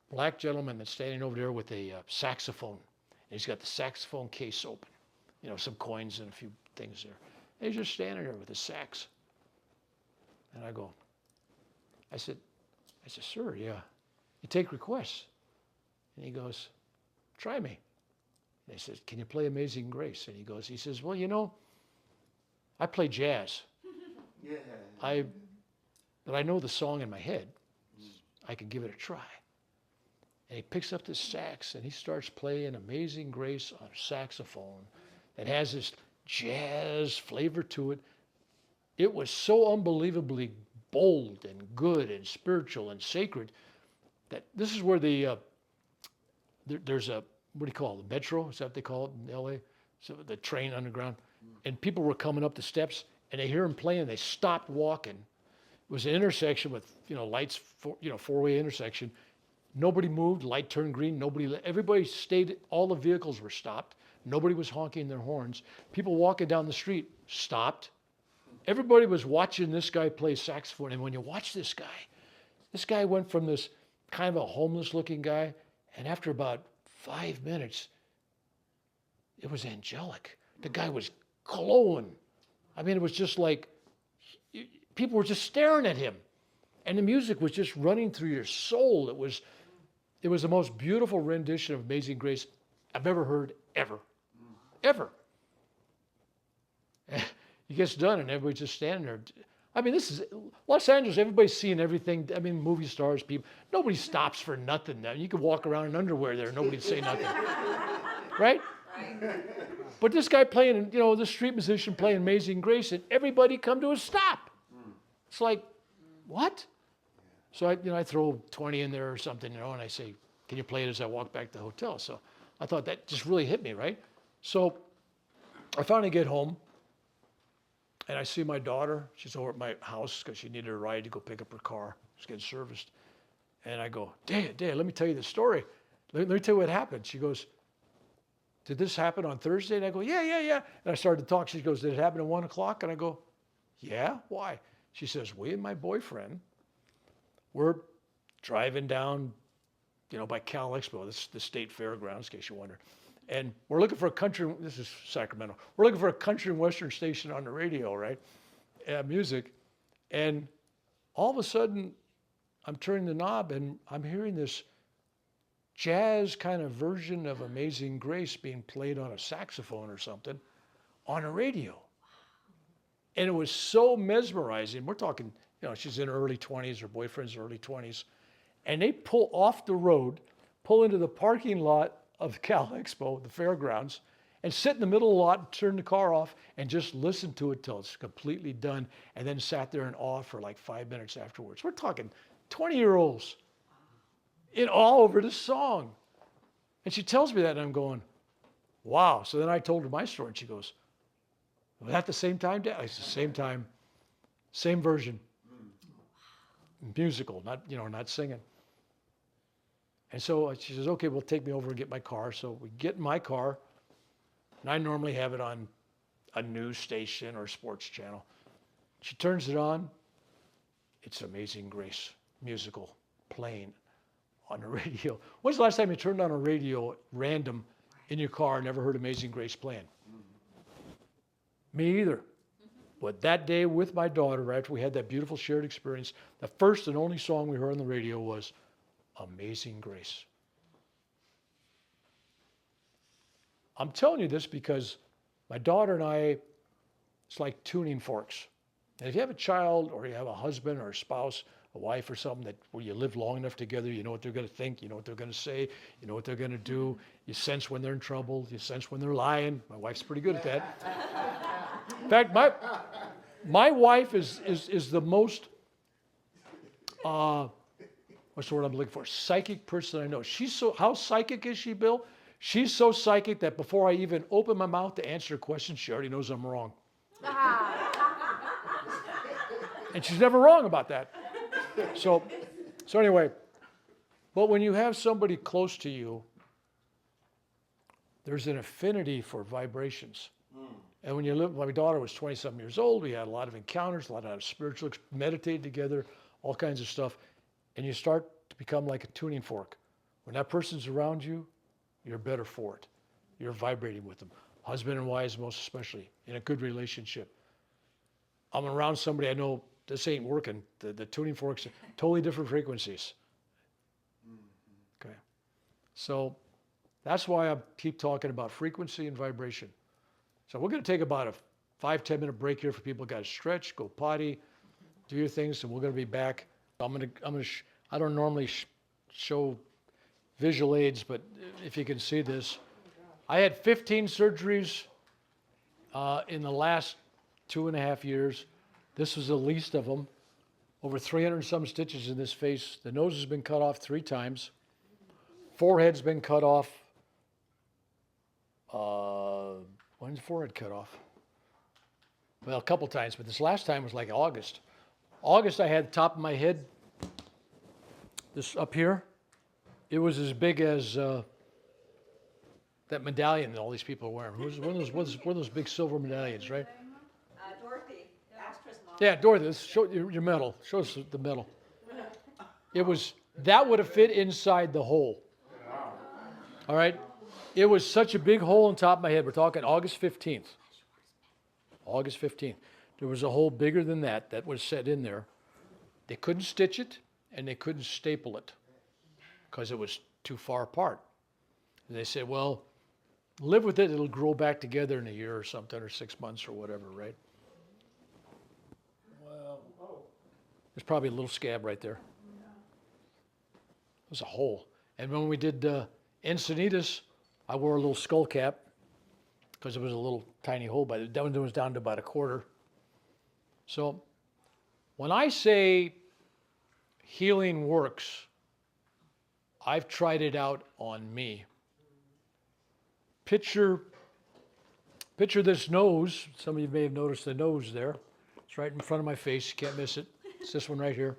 black gentleman that's standing over there with a saxophone. And he's got the saxophone case open, some coins and a few things there. And he's just standing there with his sax. And I said, sir, yeah, you take requests. And he goes, try me. And I said, can you play Amazing Grace? And he says, well, I play jazz. Yeah. But I know the song in my head. I can give it a try. And he picks up this sax and he starts playing Amazing Grace on a saxophone that has this jazz flavor to it. It was so unbelievably bold and good and spiritual and sacred that this is where there's a, what do you call it, the metro? Is that what they call it in LA? So the train underground. And people were coming up the steps and they hear him playing. They stopped walking. It was an intersection with, lights, four-way intersection. Nobody moved. Light turned green. Everybody stayed. All the vehicles were stopped. Nobody was honking their horns. People walking down the street stopped. Everybody was watching this guy play saxophone. And when you watch this guy went from this kind of a homeless looking guy, and after about 5 minutes, it was angelic. The guy was glowing. I mean, it was just like people were just staring at him. And the music was just running through your soul. It was the most beautiful rendition of Amazing Grace I've ever heard, ever. Ever. He gets done and everybody's just standing there. I mean, this is Los Angeles. Everybody's seeing everything. I mean, movie stars, people. Nobody stops for nothing. Now, you could walk around in underwear there and nobody'd say nothing. Right? But this guy playing, this street musician playing Amazing Grace, and everybody come to a stop. It's like, what? So I throw 20 in there or something, and I say, can you play it as I walk back to the hotel? So I thought that just really hit me, right? So I finally get home, and I see my daughter. She's over at my house because she needed a ride to go pick up her car. She's getting serviced. And I go, Dad, let me tell you the story. Let me tell you what happened. She goes, did this happen on Thursday? And I go, yeah. And I started to talk. She goes, did it happen at 1 o'clock? And I go, yeah, why? She says, we and my boyfriend were driving down, by Cal Expo, the state fairgrounds, in case you wonder. And we're looking for a country, this is Sacramento, we're looking for a country and western station on the radio, right? Music. And all of a sudden, I'm turning the knob and I'm hearing this jazz kind of version of Amazing Grace being played on a saxophone or something on a radio. And it was so mesmerizing. We're talking, she's in her early 20s, her boyfriend's early 20s. And they pull off the road, pull into the parking lot of Cal Expo, the fairgrounds, and sit in the middle of the lot and turn the car off and just listen to it till it's completely done, and then sat there in awe for like 5 minutes afterwards. We're talking 20-year-olds in awe over this song. And she tells me that, and I'm going, wow. So then I told her my story, and she goes, was that the same time, Dad? I said, same time, same version. Musical, not singing. And so she says, okay, well, take me over and get my car. So we get in my car, and I normally have it on a news station or sports channel. She turns it on. It's Amazing Grace musical playing on the radio. When's the last time you turned on a radio random in your car and never heard Amazing Grace playing? Me either. But that day with my daughter, after we had that beautiful shared experience, the first and only song we heard on the radio was Amazing Grace. I'm telling you this because my daughter and I, it's like tuning forks. And if you have a child or you have a husband or a spouse, a wife or something where you live long enough together, you know what they're going to think, you know what they're going to say, you know what they're going to do. You sense when they're in trouble. You sense when they're lying. My wife's pretty good at that. In fact, my wife is the most, what's the word I'm looking for? Psychic person I know. How psychic is she, Bill? She's so psychic that before I even open my mouth to answer a question, she already knows I'm wrong. And she's never wrong about that. So anyway, but when you have somebody close to you, there's an affinity for vibrations. And when my daughter was 20-something years old, we had a lot of encounters, a lot of spiritual, meditated together, all kinds of stuff. And you start to become like a tuning fork. When that person's around you, you're better for it. You're vibrating with them. Husband and wives most especially, in a good relationship. I'm around somebody I know, this ain't working. The tuning forks are totally different frequencies. Okay. So that's why I keep talking about frequency and vibration. So we're going to take about a 5-10 minute break here for people who got to stretch, go potty, do your things, and we're going to be back. I don't normally show visual aids, but if you can see this, I had 15 surgeries in the last 2.5 years. This was the least of them. Over 300 and some stitches in this face. The nose has been cut off 3 times. Forehead's been cut off. When's the forehead cut off? Well, a couple times, but this last time was like August. August, I had the top of my head, this up here. It was as big as that medallion that all these people are wearing. It was one of those big silver medallions, right? Dorothy, Astra's mom. Yeah, Dorothy, let's show your medal. Show us the medal. That would have fit inside the hole. All right? It was such a big hole on top of my head. We're talking August 15th. August 15th. There was a hole bigger than that was set in there. They couldn't stitch it, and they couldn't staple it because it was too far apart. And they said, well, live with it. It'll grow back together in a year or something, or 6 months or whatever, right? Well, there's probably a little scab right there. It was a hole. And when we did Encinitas, I wore a little skull cap because it was a little tiny hole. That one was down to about a quarter. So when I say healing works, I've tried it out on me. Picture this nose. Some of you may have noticed the nose there. It's right in front of my face. You can't miss it. It's this one right here.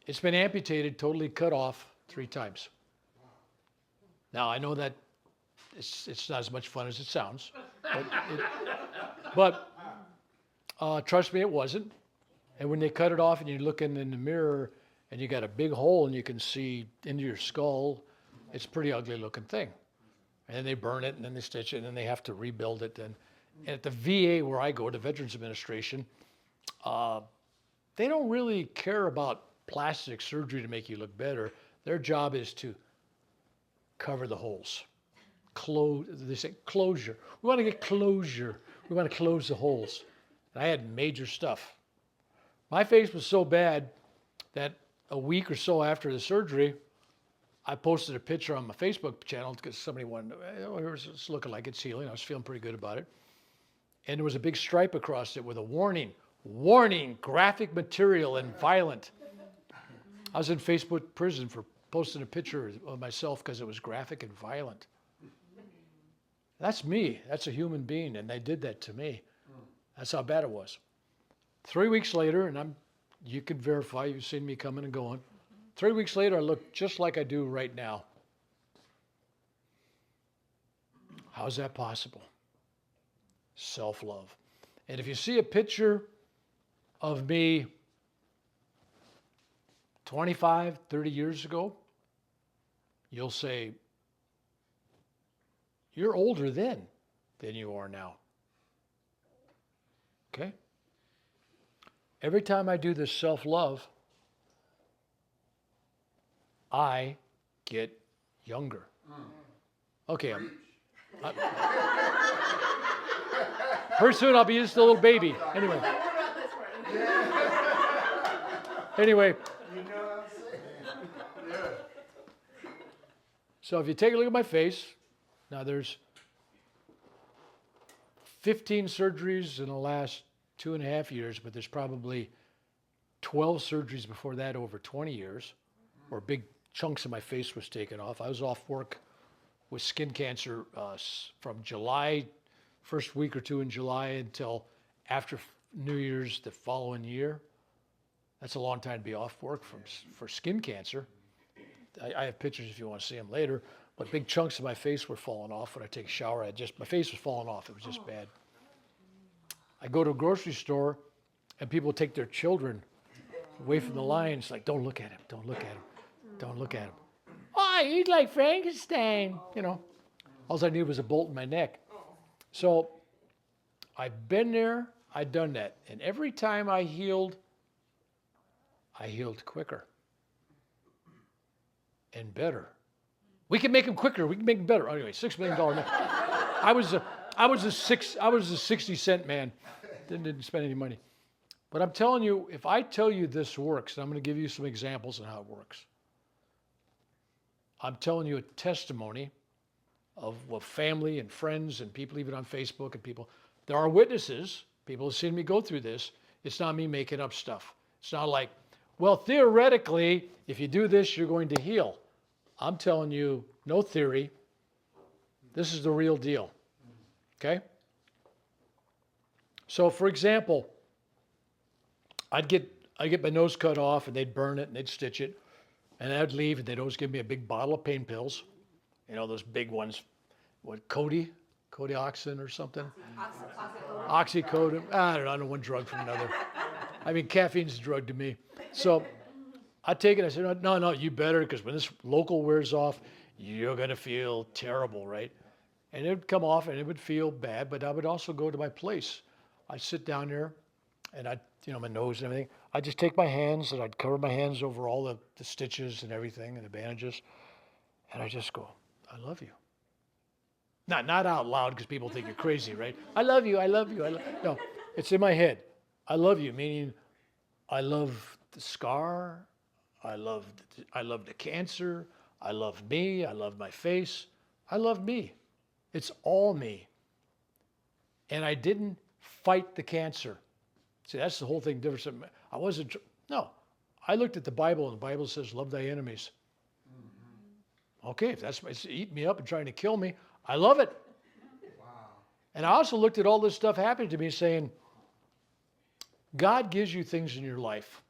It's been amputated, totally cut off 3 times. Now, I know that it's not as much fun as it sounds, but trust me, it wasn't. And when they cut it off and you look in the mirror and you got a big hole and you can see into your skull, it's a pretty ugly looking thing. And then they burn it and then they stitch it and then they have to rebuild it. And at the VA where I go, the Veterans Administration, they don't really care about plastic surgery to make you look better. Their job is to cover the holes. They say closure. We want to get closure. We want to close the holes. And I had major stuff. My face was so bad that a week or so after the surgery, I posted a picture on my Facebook channel because somebody wanted to, it's looking like it's healing. I was feeling pretty good about it. And there was a big stripe across it with a warning, graphic material and violent. I was in Facebook prison for posting a picture of myself because it was graphic and violent. That's me. That's a human being, and they did that to me. That's how bad it was. 3 weeks later, and you can verify, you've seen me coming and going. 3 weeks later, I look just like I do right now. How's that possible? Self-love. And if you see a picture of me 25, 30 years ago, you'll say, you're older then than you are now. Okay? Every time I do this self-love, I get younger. Okay, pretty soon I'll be just a little baby. Anyway. Anyway. You know what I'm saying? Yeah. So if you take a look at my face, now there's 15 surgeries in the last 2.5 years, but there's probably 12 surgeries before that over 20 years, where big chunks of my face was taken off. I was off work with skin cancer from July, first week or two in July until after New Year's the following year. That's a long time to be off work for skin cancer. I have pictures if you want to see them later, but big chunks of my face were falling off when I take a shower. My face was falling off. It was just bad. I go to a grocery store and people take their children away from the line. It's like, don't look at him, don't look at him, don't look at him. Oh, he's like Frankenstein, you know. All I needed was a bolt in my neck. So I've been there, I've done that. And every time I healed quicker and better. We can make them quicker, we can make them better. Anyway, $6 million man. I was a 60-cent man. Didn't spend any money. But I'm telling you, if I tell you this works, and I'm going to give you some examples on how it works. I'm telling you a testimony of family and friends and people even on Facebook and people. There are witnesses. People have seen me go through this. It's not me making up stuff. It's not like, well, theoretically, if you do this, you're going to heal. I'm telling you, no theory. This is the real deal. Okay? So, for example, I'd get my nose cut off and they'd burn it and they'd stitch it. And I'd leave, and they'd always give me a big bottle of pain pills. You know, those big ones. What, Kodiaxin or something? Oxycodone. I don't know, I know one drug from another. I mean, caffeine's a drug to me. So I take it, I said, no, you better, because when this local wears off, you're going to feel terrible, right? And it would come off, and it would feel bad, but I would also go to my place. I'd sit down there, and I'd, my nose and everything. I'd just take my hands, and I'd cover my hands over all the stitches and everything, and the bandages, and I just go, I love you. Not out loud, because people think you're crazy, right? I love you, I love you. No, it's in my head. I love you, meaning I love the scar, I love the cancer, I love me, I love my face, I love me. It's all me. And I didn't fight the cancer. See, that's the whole thing different. I looked at the Bible, and the Bible says, love thy enemies. Okay, if it's eating me up and trying to kill me, I love it. Wow. And I also looked at all this stuff happening to me saying, God gives you things in your life.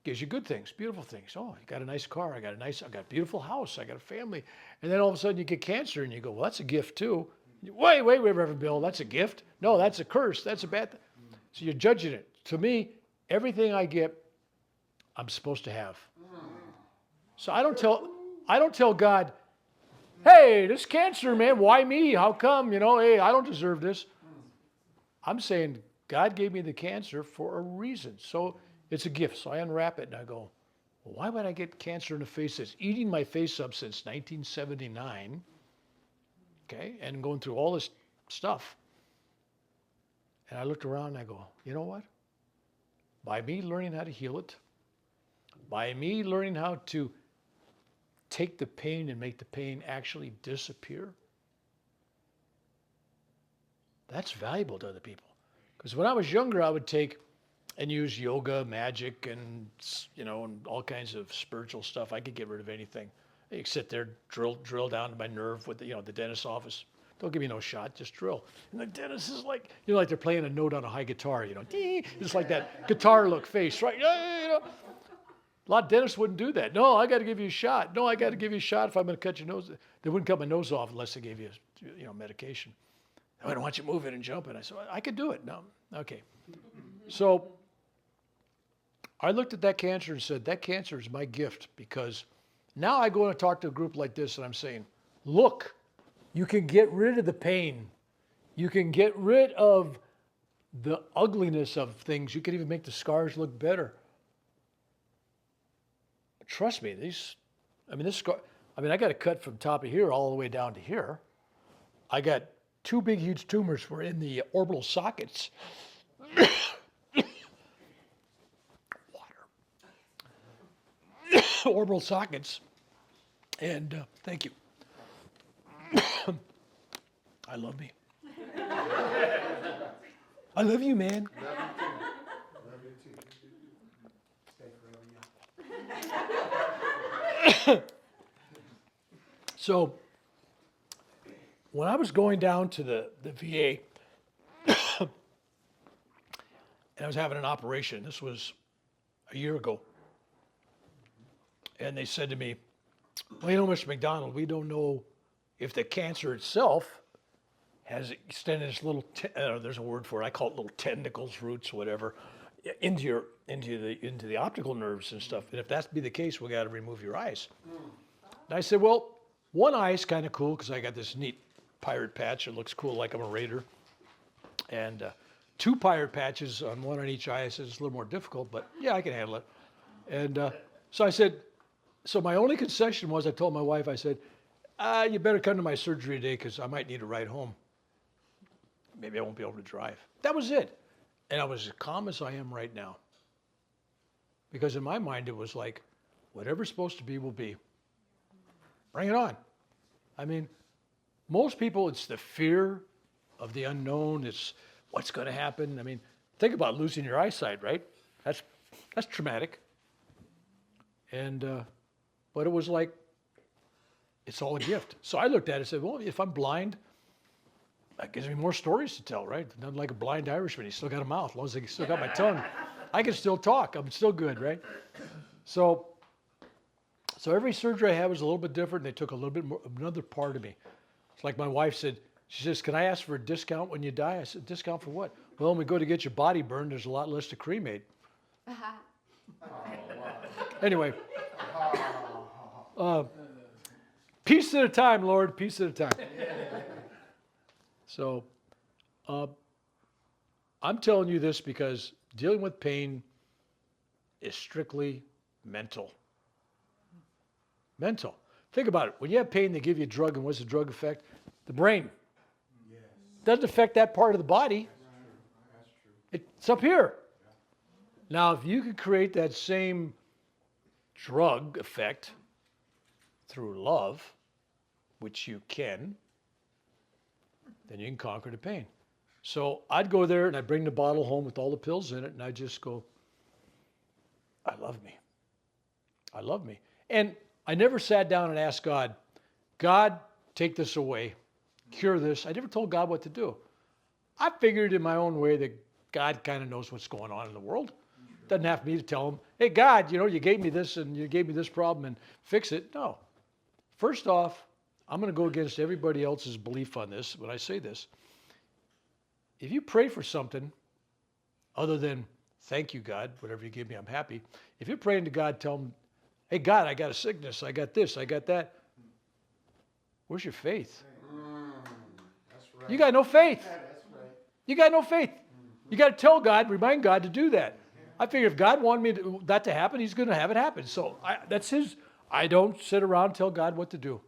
Gives you good things, beautiful things. Oh, you got a nice car. I got a beautiful house. I got a family. And then all of a sudden you get cancer and you go, well, that's a gift too. Wait, Reverend Bill, that's a gift? No, that's a curse. That's a bad thing. So you're judging it. To me, everything I get, I'm supposed to have. So I don't tell God, hey, this cancer, man, why me? How come? Hey, I don't deserve this. I'm saying God gave me the cancer for a reason. So it's a gift. So I unwrap it and I go, well, why would I get cancer in the face that's eating my face up since 1979? Okay, and going through all this stuff. And I looked around and I go, you know what? By me learning how to heal it, by me learning how to take the pain and make the pain actually disappear, that's valuable to other people. Because when I was younger, I would take and use yoga, magic, and and all kinds of spiritual stuff. I could get rid of anything. You could sit there, drill down to my nerve with the dentist's office. Don't give me no shot, just drill. And the dentist is like, like they're playing a note on a high guitar, just like that guitar look face, right? A lot of dentists wouldn't do that. No, I got to give you a shot. No, I got to give you a shot if I'm going to cut your nose. They wouldn't cut my nose off unless they gave you, medication. I don't want you moving and jumping. I said, I could do it. No, okay. So I looked at that cancer and said, that cancer is my gift, because now I go and talk to a group like this and I'm saying, look, you can get rid of the pain. You can get rid of the ugliness of things. You can even make the scars look better. Trust me, this scar, I got a cut from top of here all the way down to here. I got 2 big, huge tumors were in the orbital sockets. Orbital sockets. And thank you. I love me. I love you, man. Love you too. Stay real young. So when I was going down to the VA, and I was having an operation, this was a year ago, and they said to me, well, Mr. McDonald, we don't know if the cancer itself has extended its little, there's a word for it, I call it little tentacles, roots, whatever, into the optical nerves and stuff. And if that be the case, we got to remove your eyes. And I said, well, one eye is kind of cool because I got this neat pirate patch. It looks cool, like I'm a raider. And 2 pirate patches on one on each eye. I said, it's a little more difficult, but yeah, I can handle it. And so I said, so my only concession was, I told my wife, I said, you better come to my surgery today because I might need a ride home. Maybe I won't be able to drive. That was it. And I was as calm as I am right now. Because in my mind, it was like, whatever's supposed to be will be. Bring it on. I mean, most people, it's the fear of the unknown. It's what's going to happen. I mean, think about losing your eyesight, right? That's traumatic. And, but it was like, it's all a gift. So I looked at it and said, well, if I'm blind, that gives me more stories to tell, right? Not like a blind Irishman. He's still got a mouth. As long as I still got my tongue, I can still talk. I'm still good, right? So every surgery I had was a little bit different. They took a little bit more, another part of me. It's like my wife said, she says, can I ask for a discount when you die? I said, discount for what? Well, when we go to get your body burned, there's a lot less to cremate. Anyway, piece at a time, Lord, piece at a time. So I'm telling you this because dealing with pain is strictly mental. Mental. Think about it. When you have pain, they give you a drug, and what's the drug effect? The brain. Yes. Doesn't affect that part of the body. That's true. It's up here. Now, if you could create that same drug effect through love, which you can, then you can conquer the pain. So I'd go there and I'd bring the bottle home with all the pills in it, and I'd just go, I love me. I love me. And I never sat down and asked God, God, take this away, cure this. I never told God what to do. I figured in my own way that God kind of knows what's going on in the world. Doesn't have me to tell him, hey, God, you gave me this and you gave me this problem and fix it. No. First off, I'm going to go against everybody else's belief on this when I say this. If you pray for something other than, thank you, God, whatever you give me, I'm happy. If you're praying to God, tell him, hey, God, I got a sickness. I got this. I got that. Where's your faith? That's right. You got no faith. Yeah, that's right. You got no faith. You got to tell God, remind God to do that. I figure if God wanted that to happen, he's going to have it happen. So that's his. I don't sit around and tell God what to do.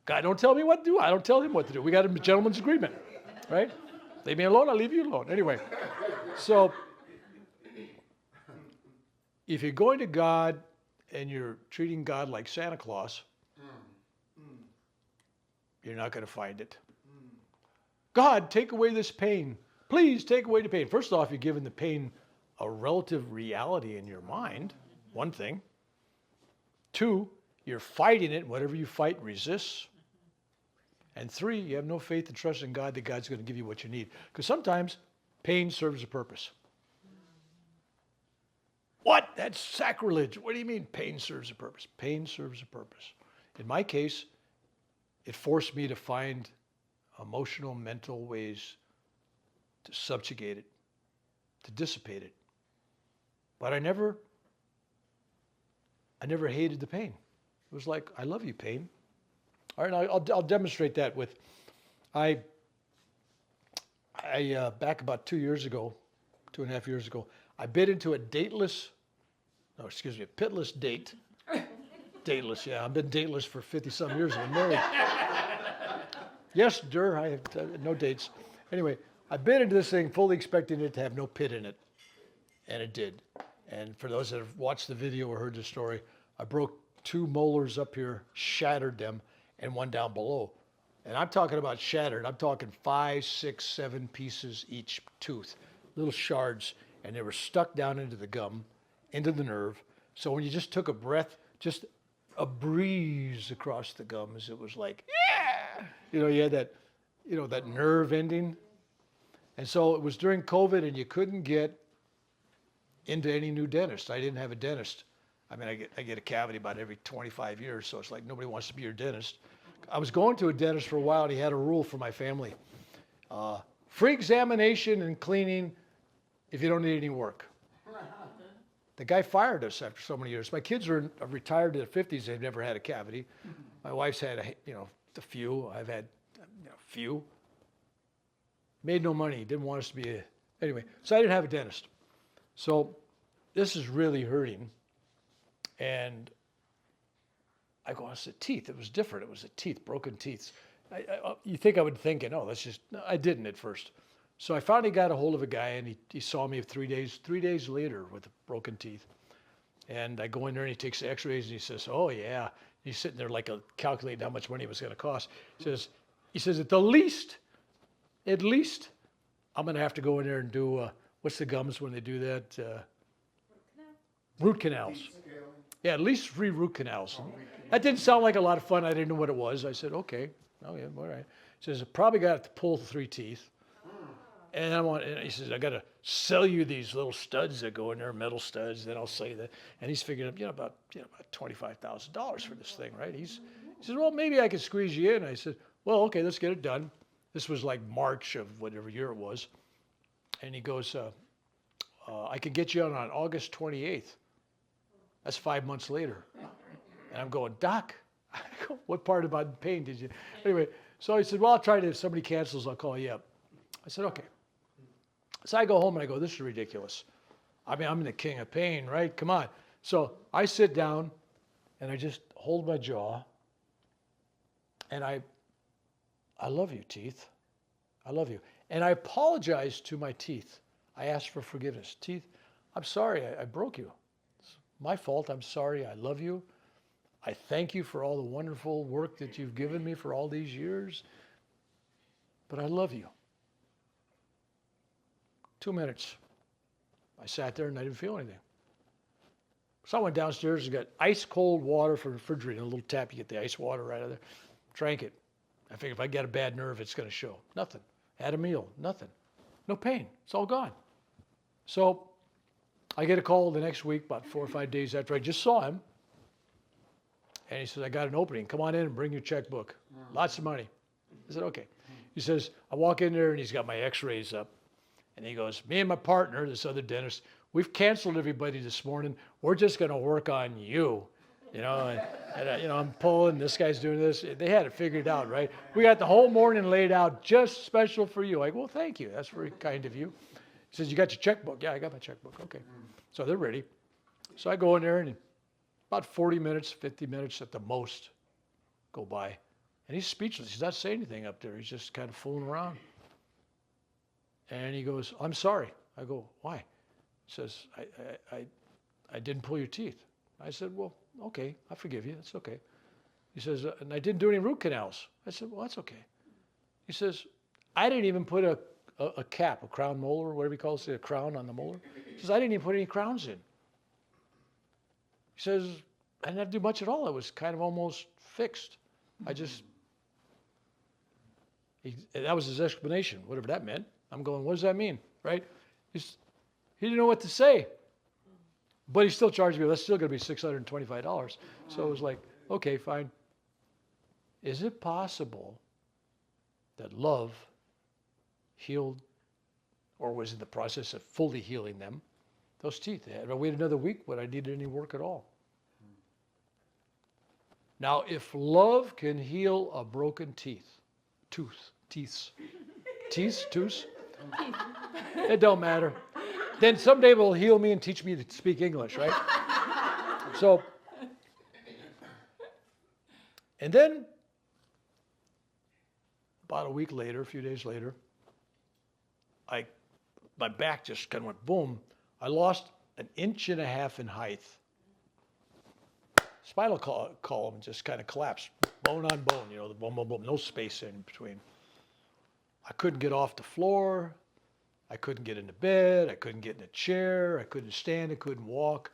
God don't tell me what to do. I don't tell him what to do. We got a gentleman's agreement, right? Leave me alone, I'll leave you alone. Anyway, so if you're going to God and you're treating God like Santa Claus, you're not going to find it. God, take away this pain. Please take away the pain. First off, you're giving the pain a relative reality in your mind, one thing. Two, you're fighting it. Whatever you fight resists. And three, you have no faith and trust in God that God's going to give you what you need. Because sometimes pain serves a purpose. What? That's sacrilege. What do you mean pain serves a purpose? Pain serves a purpose. In my case, it forced me to find emotional, mental ways to subjugate it, to dissipate it. But I never hated the pain. It was like, I love you, pain. All right, I'll demonstrate that with, I back about 2 years ago, 2.5 years ago, I bid into a pitless date. Dateless, yeah, I've been dateless for 50-some years. I'm married. Yes, I have no dates. Anyway, I bid into this thing fully expecting it to have no pit in it, and it did. And for those that have watched the video or heard the story, I broke 2 molars up here, shattered them, and one down below. And I'm talking about shattered. I'm talking 5, 6, 7 pieces each tooth, little shards, and they were stuck down into the gum, into the nerve. So when you just took a breath, just a breeze across the gums, it was like, yeah! You had that, that nerve ending. And so it was during COVID, and you couldn't get into any new dentist. I didn't have a dentist. I mean, I get a cavity about every 25 years, so it's like nobody wants to be your dentist. I was going to a dentist for a while, and he had a rule for my family. Free examination and cleaning if you don't need any work. The guy fired us after so many years. My kids are retired in their 50s. They've never had a cavity. My wife's had, a few. I've had a few. Made no money. Didn't want us to be anyway, so I didn't have a dentist. So this is really hurting. And I go, it's the teeth. It was different. It was the teeth, broken teeth. You think I would think, no, I didn't at first. So I finally got a hold of a guy, and he saw me 3 days. 3 days later with broken teeth. And I go in there, and he takes the x-rays, and he says, oh, yeah. He's sitting there like calculating how much money it was going to cost. He says, at the least, I'm going to have to go in there and do, what's the gums when they do that? Root canals. Yeah, at least 3 root canals. That didn't sound like a lot of fun. I didn't know what it was. I said, okay. Oh, yeah, all right. He says, I probably got to pull 3 teeth. And he says, I got to sell you these little studs that go in there, metal studs. Then I'll sell you that. And he's figuring about $25,000 for this thing, right? He says, well, maybe I could squeeze you in. I said, well, okay, let's get it done. This was like March of whatever year it was. And he goes, I can get you on August 28th. That's 5 months later. And I'm going, Doc, what part about pain did you? Anyway, so he said, well, I'll try to, if somebody cancels, I'll call you up. I said, okay. So I go home and I go, this is ridiculous. I mean, I'm the king of pain, right? Come on. So I sit down and I just hold my jaw and I love you, teeth. I love you. And I apologize to my teeth. I ask for forgiveness. Teeth, I'm sorry, I broke you. It's my fault. I'm sorry. I love you. I thank you for all the wonderful work that you've given me for all these years. But I love you. 2 minutes. I sat there and I didn't feel anything. So I went downstairs and got ice cold water from the refrigerator, a little tap, you get the ice water right out of there. Drank it. I figured if I get a bad nerve, it's going to show. Nothing. Had a meal. Nothing. No pain. It's all gone. So I get a call the next week, about 4 or 5 days after I just saw him. And he says, I got an opening. Come on in and bring your checkbook. Lots of money. I said, okay. He says, I walk in there and he's got my x-rays up. And he goes, me and my partner, this other dentist, we've canceled everybody this morning. We're just going to work on you. I'm pulling, this guy's doing this. They had it figured out, right? We got the whole morning laid out just special for you. Like, well, thank you. That's very kind of you. He says, you got your checkbook? Yeah, I got my checkbook. Okay. So they're ready. So I go in there and about 40 minutes, 50 minutes at the most go by. And he's speechless. He's not saying anything up there. He's just kind of fooling around. And he goes, I'm sorry. I go, why? He says, I didn't pull your teeth. I said, well, okay, I forgive you. That's okay. He says, and I didn't do any root canals. I said, well, that's okay. He says, I didn't even put a cap, a crown molar, whatever he calls it, a crown on the molar. He says, I didn't even put any crowns in. He says, I didn't have to do much at all. It was kind of almost fixed. That was his explanation, whatever that meant. I'm going, what does that mean, right? He didn't know what to say. But he still charged me, that's still going to be $625. So it was like, okay, fine. Is it possible that love healed or was in the process of fully healing them, those teeth? I waited another week, but I needed any work at all. Now, if love can heal a broken teeth, it don't matter. Then someday it will heal me and teach me to speak English, right? So, and then about a week later, a few days later, my back just kind of went boom. I lost 1.5 inches in height. Spinal column just kind of collapsed, bone on bone, the boom, boom, boom, no space in between. I couldn't get off the floor. I couldn't get into bed. I couldn't get in a chair. I couldn't stand. I couldn't walk.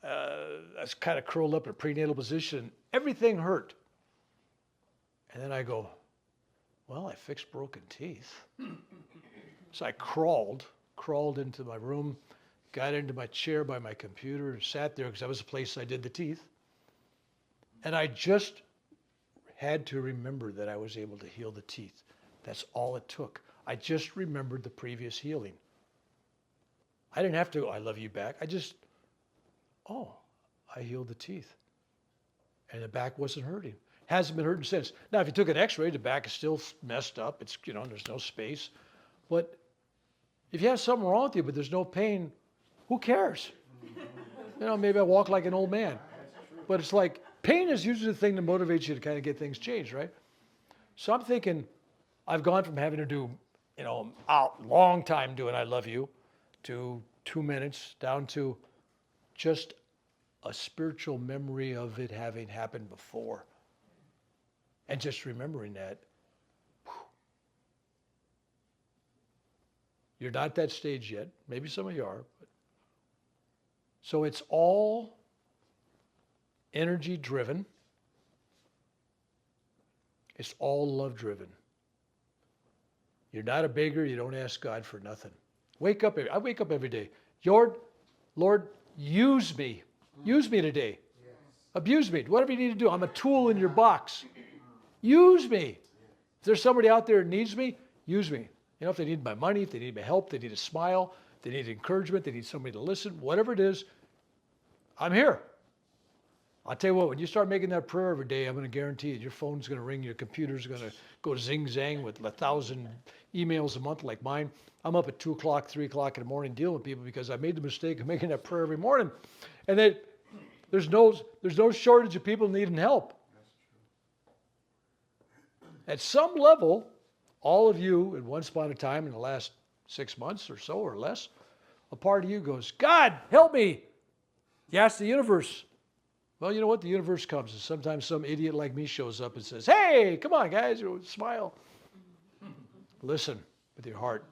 I was kind of curled up in a prenatal position. Everything hurt. And then I go, well, I fixed broken teeth. So I crawled into my room, got into my chair by my computer and sat there because that was the place I did the teeth. And I just had to remember that I was able to heal the teeth. That's all it took. I just remembered the previous healing. I didn't have to go, I love you back. I healed the teeth. And the back wasn't hurting. Hasn't been hurting since. Now, if you took an x-ray, the back is still messed up. It's, there's no space. But if you have something wrong with you, but there's no pain, who cares? Maybe I walk like an old man. But it's like, pain is usually the thing that motivates you to kind of get things changed, right? So I'm thinking, I've gone from having to do, a long time doing I love you to 2 minutes down to just a spiritual memory of it having happened before. And just remembering that. You're not that stage yet. Maybe some of you are. So it's all energy driven. It's all love driven. You're not a beggar. You don't ask God for nothing. I wake up every day. Lord, use me. Use me today. Abuse me. Whatever you need to do. I'm a tool in your box. Use me. If there's somebody out there that needs me, use me. You know, if they need my money, if they need my help, they need a smile, they need encouragement, they need somebody to listen, whatever it is, I'm here. I'll tell you what, when you start making that prayer every day, I'm going to guarantee you, your phone's going to ring, your computer's going to go zing-zang with 1,000 emails a month like mine. I'm up at 2 o'clock, 3 o'clock in the morning dealing with people because I made the mistake of making that prayer every morning. And there's no shortage of people needing help. At some level, all of you at one spot of time in the last 6 months or so or less, a part of you goes, God, help me. You ask the universe. Well, you know what? The universe comes, and sometimes some idiot like me shows up and says, hey, come on, guys, smile. Listen with your heart,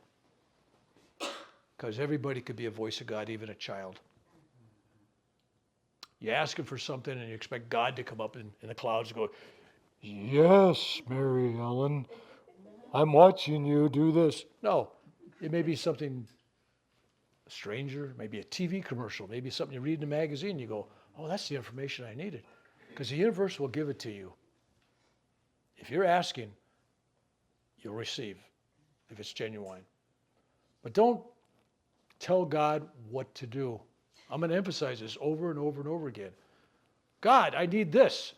because everybody could be a voice of God, even a child. You ask him for something, and you expect God to come up in the clouds and go, yes, Mary Ellen, I'm watching you do this. No, it may be something a stranger, maybe a TV commercial, maybe something you read in a magazine. You go, oh, that's the information I needed. Because the universe will give it to you. If you're asking, you'll receive, if it's genuine. But don't tell God what to do. I'm going to emphasize this over and over and over again. God, I need this.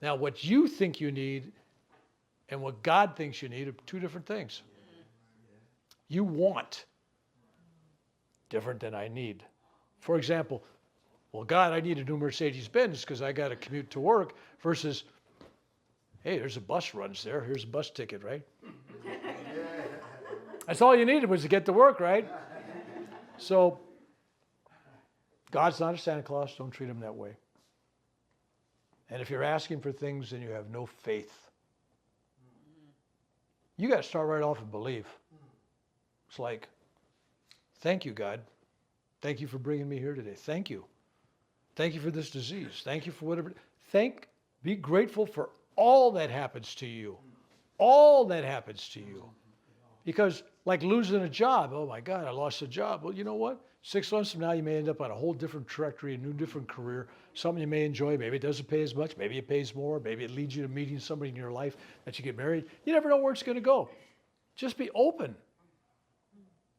Now, what you think you need and what God thinks you need are two different things. You want different than I need. For example, well, God, I need a new Mercedes-Benz because I got to commute to work versus, hey, there's a bus runs there. Here's a bus ticket, right? That's all you needed was to get to work, right? So, God's not a Santa Claus. Don't treat him that way. And if you're asking for things and you have no faith, you got to start right off and believe. It's like, thank you, God. Thank you for bringing me here today. Thank you. Thank you for this disease. Thank you for whatever. Be grateful for all that happens to you. All that happens to you. Because like losing a job, oh my God, I lost a job. Well, you know what? 6 months from now, you may end up on a whole different trajectory, a new different career, something you may enjoy. Maybe it doesn't pay as much. Maybe it pays more. Maybe it leads you to meeting somebody in your life that you get married. You never know where it's going to go. Just be open.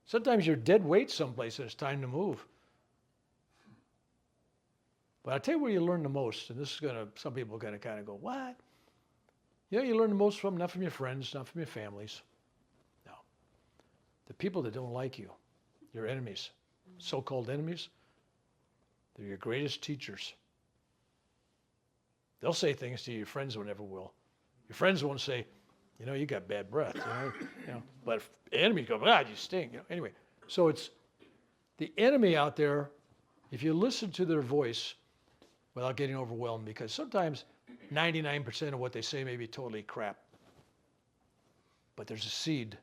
Sometimes you're dead weight someplace and it's time to move. But I'll tell you where you learn the most, and this is some people are going to kind of go, what? You know, you learn the most from, not from your friends, not from your families. No. The people that don't like you, your enemies, so-called enemies, they're your greatest teachers. They'll say things to you your friends never will. Your friends won't say, you know, you got bad breath. But if enemies go, you stink. Anyway, so it's the enemy out there. If you listen to their voice without getting overwhelmed, because sometimes 99% of what they say may be totally crap. But there's a seed.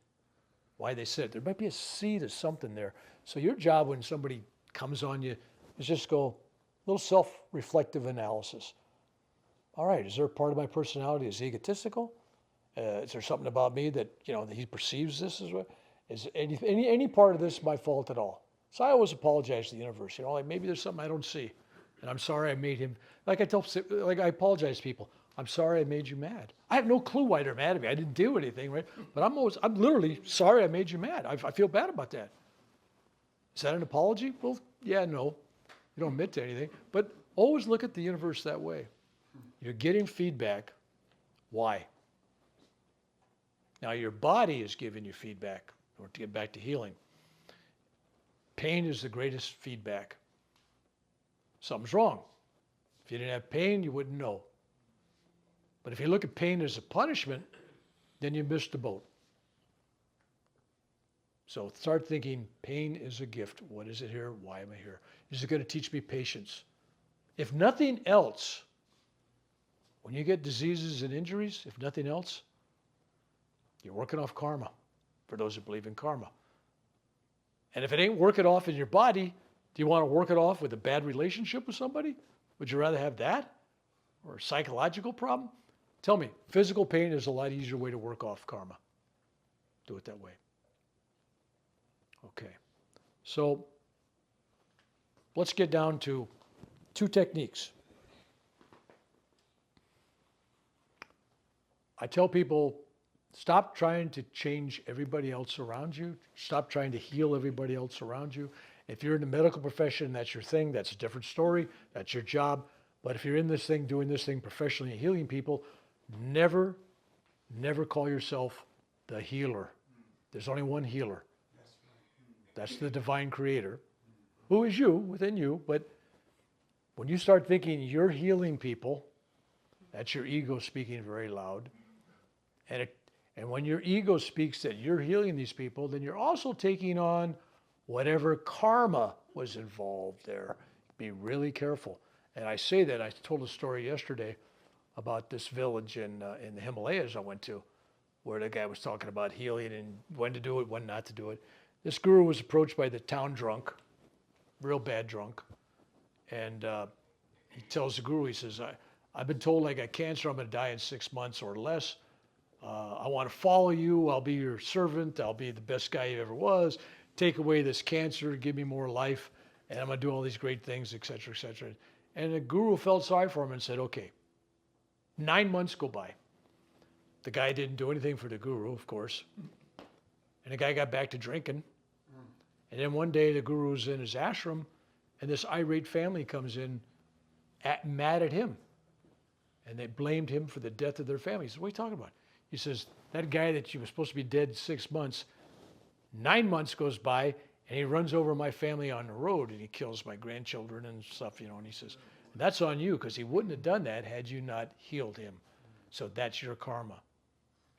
Why they said it. There might be a seed of something there. So your job when somebody comes on you is just go a little self-reflective analysis. All right, is there a part of my personality that's egotistical? Is there something about me that, that he perceives this as well? Is any part of this my fault at all? So I always apologize to the universe. Like maybe there's something I don't see. And I'm sorry I made him, I apologize to people. I'm sorry I made you mad. I have no clue why they're mad at me. I didn't do anything, right? But I'm literally sorry I made you mad. I feel bad about that. Is that an apology? Well, yeah, no. You don't admit to anything. But always look at the universe that way. You're getting feedback. Why? Now your body is giving you feedback, or to get back to healing. Pain is the greatest feedback. Something's wrong. If you didn't have pain, you wouldn't know. But if you look at pain as a punishment, then you missed the boat. So start thinking, pain is a gift. What is it here? Why am I here? Is it going to teach me patience? If nothing else, when you get diseases and injuries, if nothing else, you're working off karma, for those who believe in karma. And if it ain't working off in your body, do you want to work it off with a bad relationship with somebody? Would you rather have that? Or a psychological problem? Tell me, physical pain is a lot easier way to work off karma. Do it that way. Okay. So let's get down to 2 techniques. I tell people, stop trying to change everybody else around you. Stop trying to heal everybody else around you. If you're in the medical profession, that's your thing. That's a different story. That's your job. But if you're in this thing, doing this thing professionally and healing people, never call yourself the healer. There's only one healer. That's the divine creator, who is you, within you. But when you start thinking you're healing people, that's your ego speaking very loud. And when your ego speaks that you're healing these people, then you're also taking on whatever karma was involved there. Be really careful. And I say that, I told a story yesterday about this village in the Himalayas I went to, where the guy was talking about healing and when to do it, when not to do it. This guru was approached by the town drunk, real bad drunk. And he tells the guru, he says, I've been told I got cancer, I'm going to die in 6 months or less. I want to follow you. I'll be your servant. I'll be the best guy you ever was. Take away this cancer, give me more life, and I'm going to do all these great things, et cetera, et cetera. And the guru felt sorry for him and said, okay. 9 months go by. The guy didn't do anything for the guru, of course. And the guy got back to drinking. And then one day the guru's in his ashram, and this irate family comes in mad at him. And they blamed him for the death of their family. He says, what are you talking about? He says, that guy that you were supposed to be dead 6 months, 9 months goes by, and he runs over my family on the road, and he kills my grandchildren and stuff, you know. And he says, that's on you, because he wouldn't have done that had you not healed him. So that's your karma.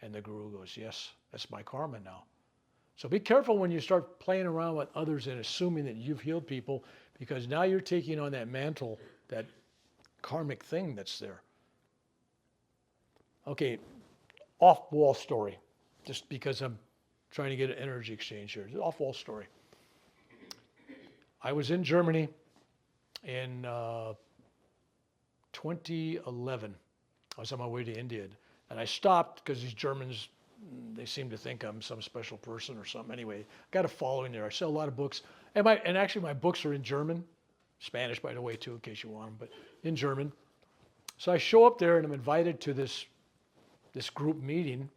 And the guru goes, yes, that's my karma now. So be careful when you start playing around with others and assuming that you've healed people, because now you're taking on that mantle, that karmic thing that's there. Okay, off-wall story, just because I'm trying to get an energy exchange here. Off-wall story. I was in Germany in 2011. I was on my way to India, and I stopped because these Germans, they seem to think I'm some special person or something. Anyway, I got a following there. I sell a lot of books, and actually my books are in German, Spanish by the way too, in case you want them, but in German. So I show up there and I'm invited to this group meeting,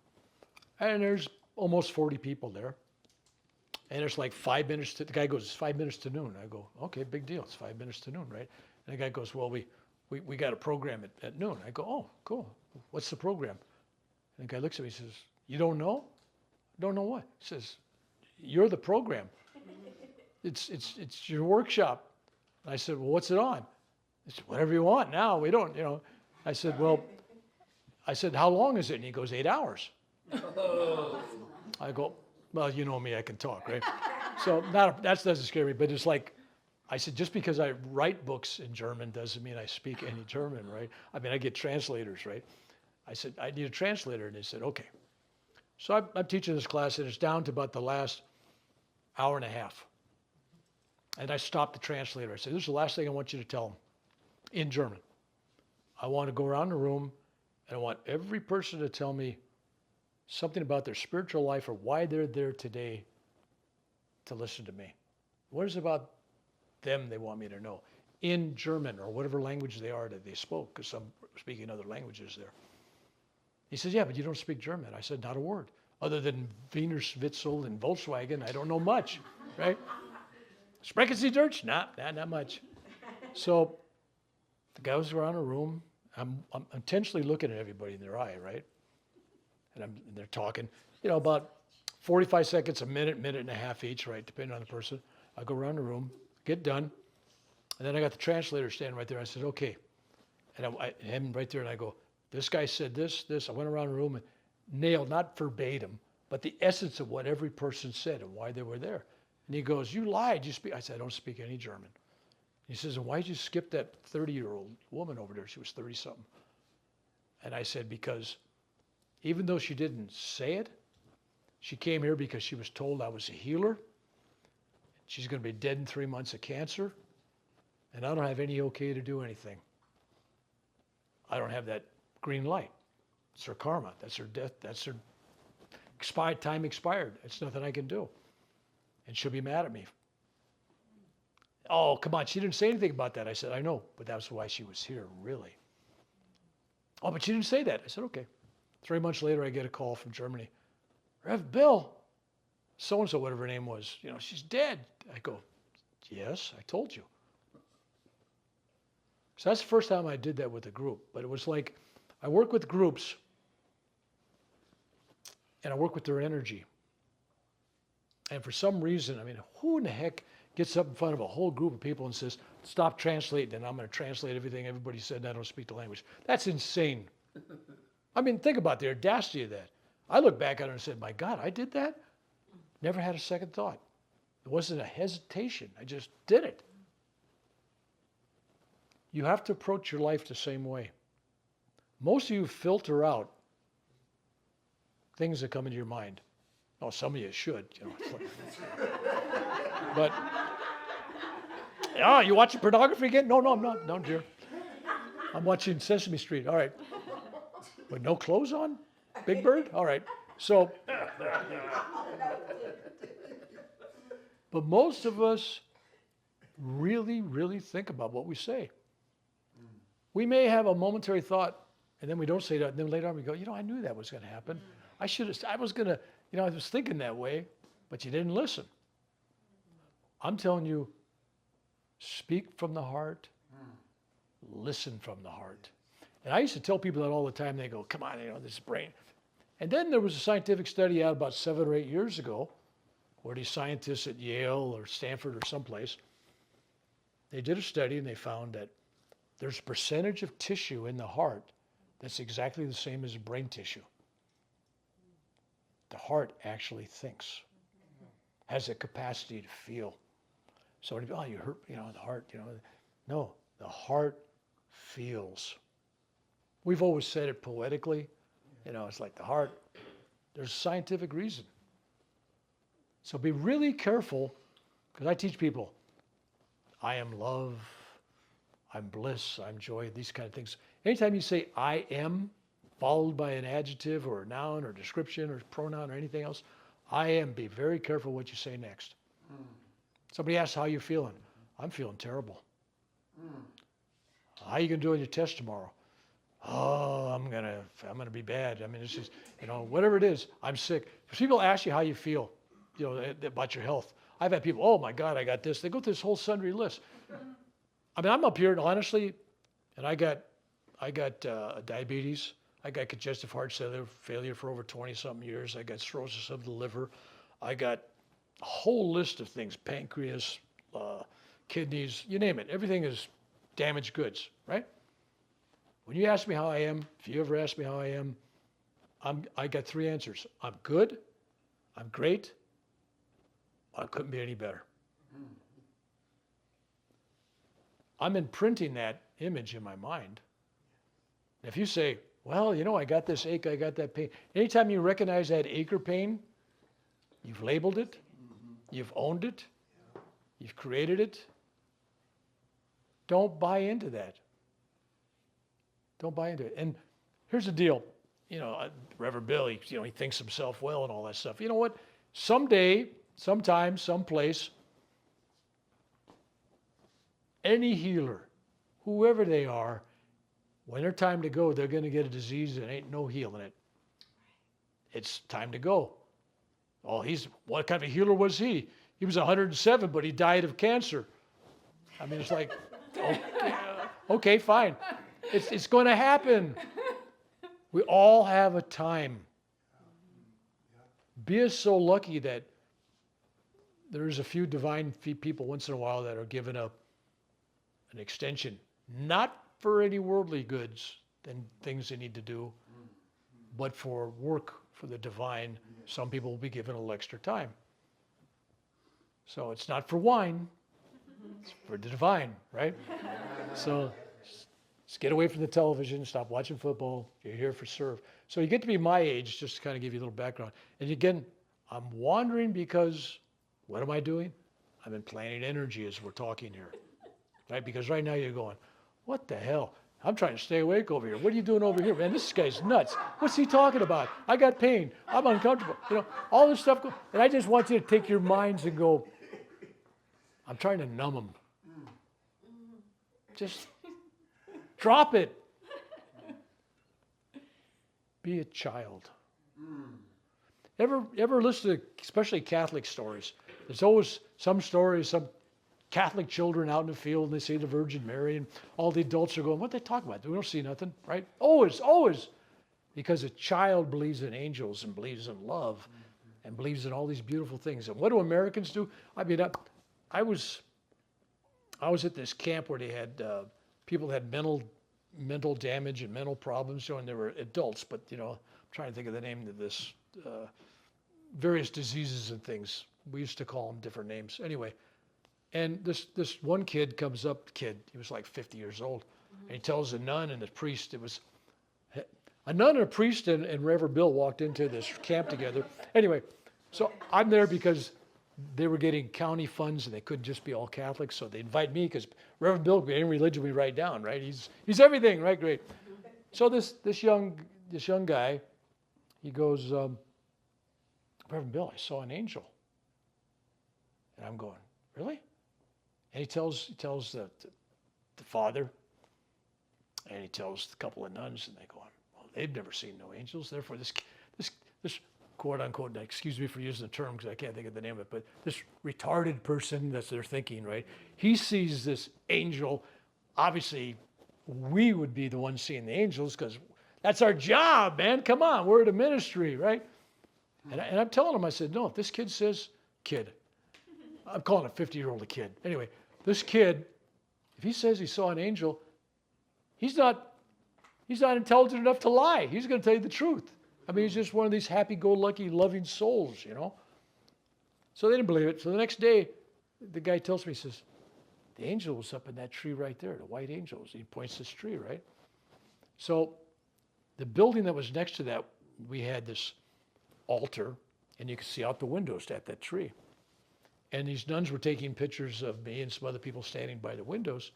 and there's almost 40 people there. And it's like 5 minutes to, the guy goes, it's 5 minutes to noon. I go, okay, big deal. It's 5 minutes to noon, right? And the guy goes, well, we got a program at noon. I go, oh, cool. What's the program? And the guy looks at me and says, you don't know? Don't know what? He says, you're the program. It's your workshop. And I said, well, what's it on? He said, whatever you want now. We don't, you know. I said, well, how long is it? And he goes, 8 hours. I go, well, you know me, I can talk, right? So that doesn't scare me, but it's like, I said, just because I write books in German doesn't mean I speak any German, right? I mean, I get translators, right? I said, I need a translator, and they said, okay. So I'm teaching this class, and it's down to about the last hour and a half. And I stopped the translator. I said, this is the last thing I want you to tell them in German. I want to go around the room, and I want every person to tell me something about their spiritual life or why they're there today to listen to me. What is it about them they want me to know in German or whatever language they are that they spoke, because some speaking other languages there. He says, yeah, but you don't speak German. I said, not a word. Other than Wiener Schnitzel and Volkswagen, I don't know much, right? Sprechen Sie Deutsch? Not much. So the guy was around the room. I'm intentionally looking at everybody in their eye, right? And they're talking, you know, about 45 seconds, a minute, minute and a half each, right, depending on the person. I go around the room, get done, and then I got the translator standing right there. I said, okay. And I him right there, and I go, this guy said this. I went around the room and nailed, not verbatim, but the essence of what every person said and why they were there. And he goes, you lied. I said, I don't speak any German. He says, and why'd you skip that 30-year-old woman over there? She was 30-something. And I said, because even though she didn't say it, she came here because she was told I was a healer. She's going to be dead in 3 months of cancer. And I don't have any okay to do anything. I don't have that green light. It's her karma. That's her death. That's her Time expired. It's nothing I can do. And she'll be mad at me. Oh, come on. She didn't say anything about that. I said, I know, but that's why she was here, really. Oh, but she didn't say that. I said, okay. 3 months later, I get a call from Germany. Rev Bill, so-and-so, whatever her name was, she's dead. I go, yes, I told you. So that's the first time I did that with a group. But it was like, I work with groups, and I work with their energy. And for some reason, who in the heck gets up in front of a whole group of people and says, stop translating, and I'm going to translate everything everybody said, and I don't speak the language. That's insane. Think about the audacity of that. I look back at it and said, my God, I did that? Never had a second thought. It wasn't a hesitation. I just did it. You have to approach your life the same way. Most of you filter out things that come into your mind. Oh, some of you should. But, you watching pornography again? No, I'm not. No, dear. I'm watching Sesame Street. All right. With no clothes on? Big Bird? All right. So, but most of us really, really think about what we say. We may have a momentary thought, and then we don't say that, and then later on we go, I knew that was going to happen. I was thinking that way, but you didn't listen. I'm telling you, speak from the heart, listen from the heart. And I used to tell people that all the time. They go, come on, this brain. And then there was a scientific study out about 7 or 8 years ago where these scientists at Yale or Stanford or someplace, they did a study and they found that there's a percentage of tissue in the heart that's exactly the same as brain tissue. The heart actually thinks, has a capacity to feel. So, you hurt, the heart, No, the heart feels. We've always said it poetically, it's like the heart. There's a scientific reason. So be really careful, because I teach people, I am love, I'm bliss, I'm joy, these kind of things. Anytime you say I am, followed by an adjective or a noun or description or pronoun or anything else, I am, be very careful what you say next. Somebody asks how you're feeling. I'm feeling terrible. How are you going to do on your test tomorrow? Oh, I'm gonna be bad. It's just, whatever it is, I'm sick. If people ask you how you feel, about your health. I've had people, oh my God, I got this. They go through this whole sundry list. I'm up here, and honestly, and I got diabetes. I got congestive heart failure for over 20-something years. I got cirrhosis of the liver. I got a whole list of things, pancreas, kidneys, you name it. Everything is damaged goods, right? When you ask me how I am, if you ever ask me how I am, I got 3 answers. I'm good, I'm great, I couldn't be any better. I'm imprinting that image in my mind. If you say, well, I got this ache, I got that pain. Anytime you recognize that ache or pain, you've labeled it, you've owned it, you've created it. Don't buy into that. Don't buy into it. And here's the deal. Reverend Bill, he thinks himself well and all that stuff. You know what? Someday, sometime, someplace, any healer, whoever they are, when their time to go, they're going to get a disease that ain't no healing it. It's time to go. Oh, what kind of a healer was he? He was 107, but he died of cancer. It's like, okay, fine. It's going to happen. We all have a time. Be so lucky that there's a few divine people once in a while that are given up an extension, not for any worldly goods and things they need to do, but for work for the divine. Some people will be given a little extra time. So it's not for wine, it's for the divine, right? So just get away from the television, stop watching football. You're here for serve. So you get to be my age, just to kind of give you a little background. And again, I'm wandering because what am I doing? I'm implanting energy as we're talking here, right? Because right now you're going, what the hell? I'm trying to stay awake over here. What are you doing over here, man? This guy's nuts. What's he talking about? I got pain. I'm uncomfortable. All this stuff. And I just want you to take your minds and go, I'm trying to numb them. Just drop it. Be a child. Ever listen to especially Catholic stories? There's always some stories, some Catholic children out in the field, and they see the Virgin Mary, and all the adults are going, what are they talking about? We don't see nothing, right? Always. Because a child believes in angels and believes in love and believes in all these beautiful things. And what do Americans do? I mean, I was at this camp where they had people that had mental damage and mental problems, and they were adults, but I'm trying to think of the name of this, various diseases and things. We used to call them different names. Anyway, and this one kid comes up, he was like 50 years old, and he tells a nun and the priest, it was a nun and a priest and Reverend Bill walked into this camp together. Anyway, so I'm there because they were getting county funds and they couldn't just be all Catholics, so they invite me because Reverend Bill, any religion we write down, right? He's everything, right? Great. So this young guy, he goes, Reverend Bill, I saw an angel. And I'm going, really? And he tells the father, and he tells a couple of nuns, and they go, well, they've never seen no angels. Therefore, this quote unquote, excuse me for using the term because I can't think of the name of it, but this retarded person, that's their thinking, right? He sees this angel. Obviously, we would be the ones seeing the angels because that's our job, man. Come on, we're at a ministry, right? And I'm telling him, I said, no, if this kid says, I'm calling a 50-year-old a kid. Anyway, this kid, if he says he saw an angel, he's not intelligent enough to lie. He's going to tell you the truth. I mean, he's just one of these happy-go-lucky, loving souls, So they didn't believe it. So the next day, the guy tells me, he says, the angel was up in that tree right there, the white angels. He points this tree, right? So the building that was next to that, we had this altar, and you could see out the windows at that tree. And these nuns were taking pictures of me and some other people standing by the windows.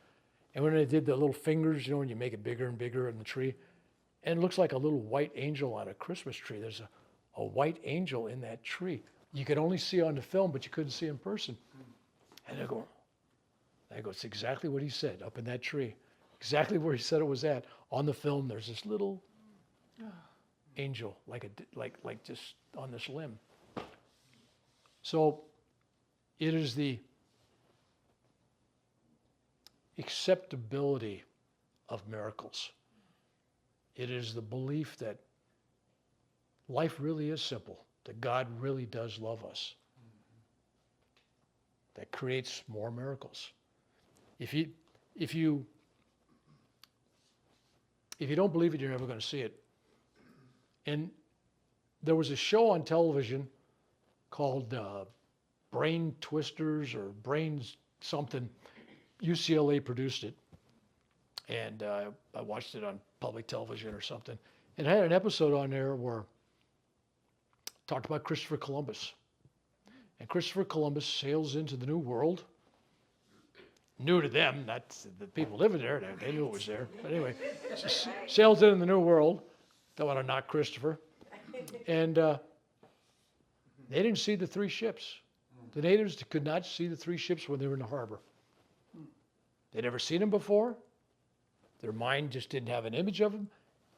And when they did the little fingers, when you make it bigger and bigger in the tree, and it looks like a little white angel on a Christmas tree. There's a white angel in that tree. You could only see on the film, but you couldn't see in person. And they go, it's exactly what he said up in that tree. Exactly where he said it was at. On the film, there's this little angel, like just on this limb. So it is the acceptability of miracles. It is the belief that life really is simple, that God really does love us, that creates more miracles. If you don't believe it, you're never going to see it. And there was a show on television called Brain Twisters or Brains something. UCLA produced it. And I watched it on public television or something. And it had an episode on there where it talked about Christopher Columbus. And Christopher Columbus sails into the New World. New to them, not the people living there. They knew it was there. But anyway, sails into the New World. Don't want to knock Christopher. And they didn't see the three ships. The natives could not see the three ships when they were in the harbor. They'd never seen them before. Their mind just didn't have an image of them.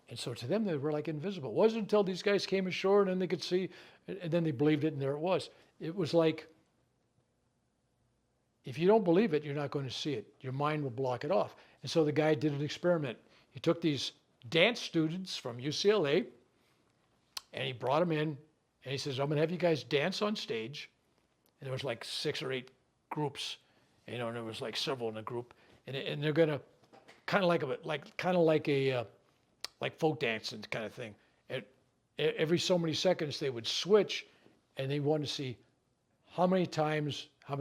And so to them, they were like invisible. It wasn't until these guys came ashore and then they could see, and then they believed it, and there it was. It was like, if you don't believe it, you're not going to see it. Your mind will block it off. And so the guy did an experiment. He took these dance students from UCLA, and he brought them in, and he says, I'm going to have you guys dance on stage. And there was like 6 or 8 groups, and there was like several in a group, and they're going to kind of like a folk dancing kind of thing. And every so many seconds they would switch, and they wanted to see how many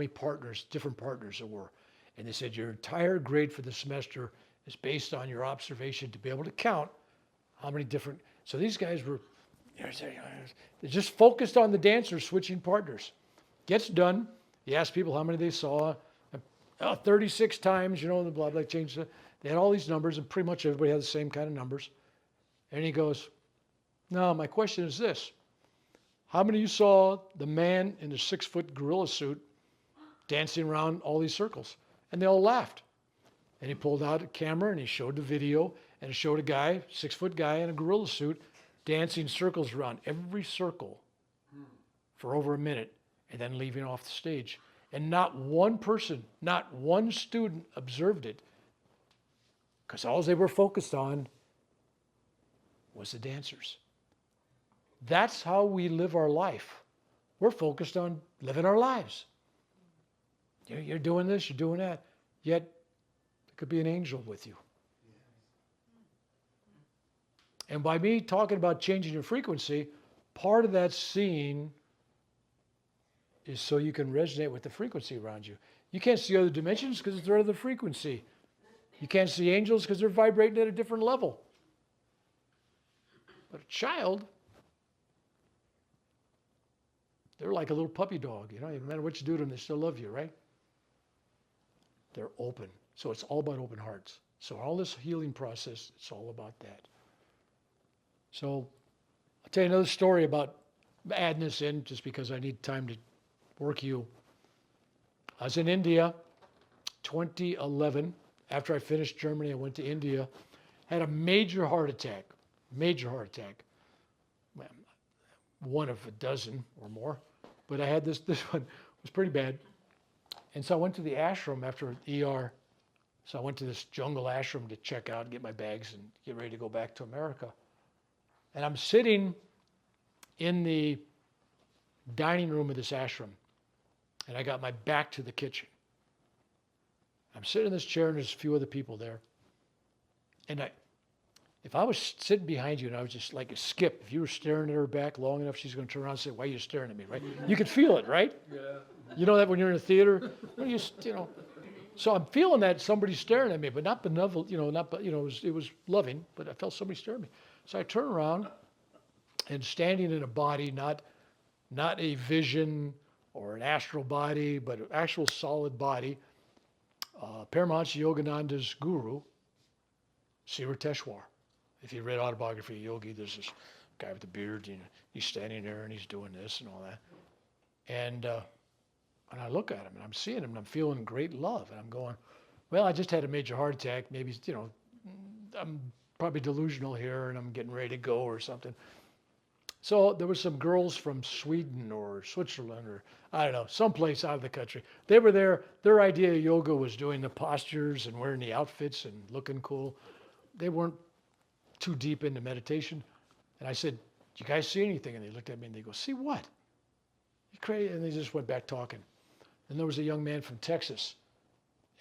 partners, different partners there were. And they said your entire grade for the semester is based on your observation to be able to count how many different. So these guys were, they're just focused on the dancers switching partners. Gets done. He asked people how many they saw. 36 times, the blah, blah, changed it. They had all these numbers, and pretty much everybody had the same kind of numbers. And he goes, no, my question is this. How many of you saw the man in the 6-foot gorilla suit dancing around all these circles? And they all laughed. And he pulled out a camera and he showed the video, and it showed a guy, 6-foot guy in a gorilla suit, dancing circles around every circle for over a minute and then leaving off the stage. And not one person, not one student observed it, because all they were focused on was the dancers. That's how we live our life. We're focused on living our lives. You're doing this, you're doing that, yet there could be an angel with you. And by me talking about changing your frequency, part of that seeing is so you can resonate with the frequency around you. You can't see other dimensions because it's out of the frequency. You can't see angels because they're vibrating at a different level. But a child, they're like a little puppy dog. No matter what you do to them, they still love you, right? They're open. So it's all about open hearts. So all this healing process, it's all about that. So I'll tell you another story about adding this in just because I need time to work you. I was in India, 2011. After I finished Germany, I went to India, had a major heart attack. One of a dozen or more. But I had this one was pretty bad. And so I went to the ashram after ER. So I went to this jungle ashram to check out and get my bags and get ready to go back to America. And I'm sitting in the dining room of this ashram. And I got my back to the kitchen. I'm sitting in this chair and there's a few other people there. And if I was sitting behind you and I was just like a skip, if you were staring at her back long enough, she's going to turn around and say, why are you staring at me, right? You could feel it, right? Yeah. You know that when you're in a theater? So I'm feeling that somebody's staring at me, but not benevolent, it was loving, but I felt somebody staring at me. So I turn around and standing in a body, not a vision or an astral body, but an actual solid body, Paramahansa Yogananda's guru, Sirateshwar. If you read Autobiography of Yogi, there's this guy with the beard, he's standing there and he's doing this and all that. And I look at him and I'm seeing him and I'm feeling great love. And I'm going, well, I just had a major heart attack. Maybe, I'm probably delusional here and I'm getting ready to go or something. So there were some girls from Sweden or Switzerland or, I don't know, someplace out of the country. They were there. Their idea of yoga was doing the postures and wearing the outfits and looking cool. They weren't too deep into meditation. And I said, do you guys see anything? And they looked at me and they go, see what? You crazy? And they just went back talking. And there was a young man from Texas.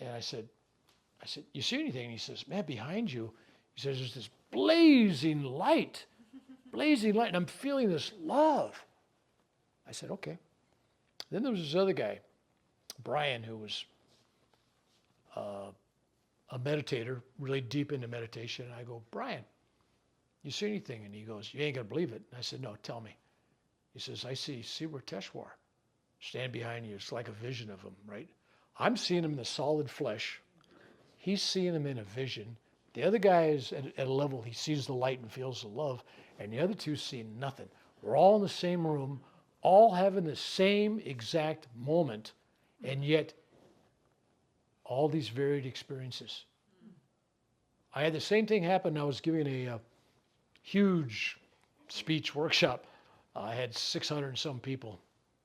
And I said, you see anything? And he says, man, behind you, he says, there's this blazing light. And I'm feeling this love. I said, okay. Then there was this other guy, Brian, who was a meditator, really deep into meditation. And I go, Brian, you see anything? And he goes, you ain't going to believe it. And I said, no, tell me. He says, I see Sirateshwar stand behind you. It's like a vision of him, right? I'm seeing him in the solid flesh. He's seeing him in a vision. The other guy is at a level, he sees the light and feels the love, and the other two see nothing. We're all in the same room, all having the same exact moment, and yet all these varied experiences. I had the same thing happen. I was giving a huge speech workshop. I had 600 and some people.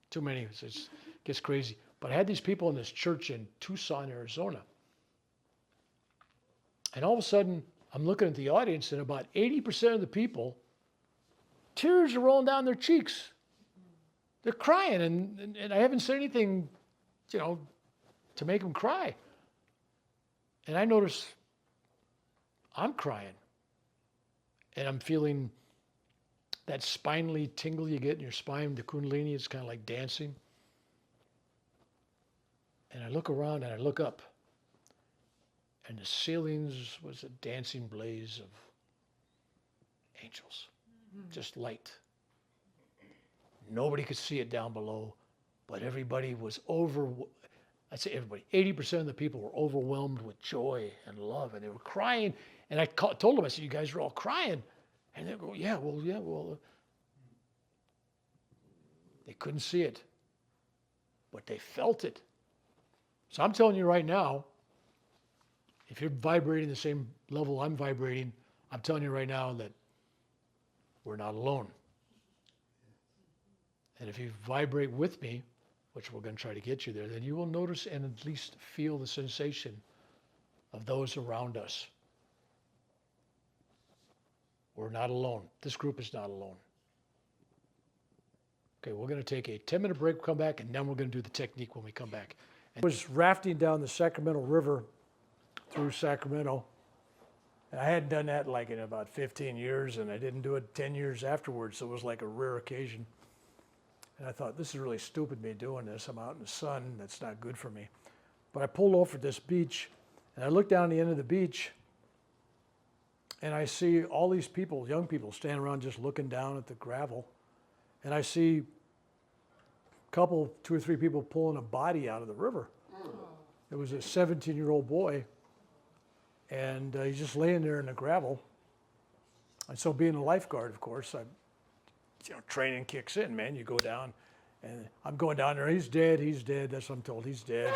Too many, it gets crazy. But I had these people in this church in Tucson, Arizona. And all of a sudden, I'm looking at the audience, and about 80% of the people, tears are rolling down their cheeks. They're crying, and I haven't said anything, to make them cry. And I notice I'm crying. And I'm feeling that spinally tingle you get in your spine, the kundalini, it's kind of like dancing. And I look around and I look up. And the ceilings was a dancing blaze of angels, just light. Nobody could see it down below, but everybody was I'd say everybody, 80% of the people were overwhelmed with joy and love, and they were crying. And I told them, I said, you guys are all crying. And they go, yeah, well. They couldn't see it, but they felt it. So I'm telling you right now, if you're vibrating the same level I'm vibrating, I'm telling you right now that we're not alone. And if you vibrate with me, which we're going to try to get you there, then you will notice and at least feel the sensation of those around us. We're not alone. This group is not alone. Okay, we're going to take a 10-minute break, come back, and then we're going to do the technique when we come back. I was rafting down the Sacramento River through Sacramento. And I hadn't done that like in about 15 years, and I didn't do it 10 years afterwards, so it was like a rare occasion. And I thought, this is really stupid me doing this. I'm out in the sun. That's not good for me. But I pulled over at this beach, and I looked down the end of the beach, and I see all these people, young people, standing around just looking down at the gravel. And I see a couple, 2 or 3 people pulling a body out of the river. It was a 17-year-old boy, and he's just laying there in the gravel. And so being a lifeguard, of course, training kicks in, man. You go down, and I'm going down there. He's dead. That's what I'm told. He's dead.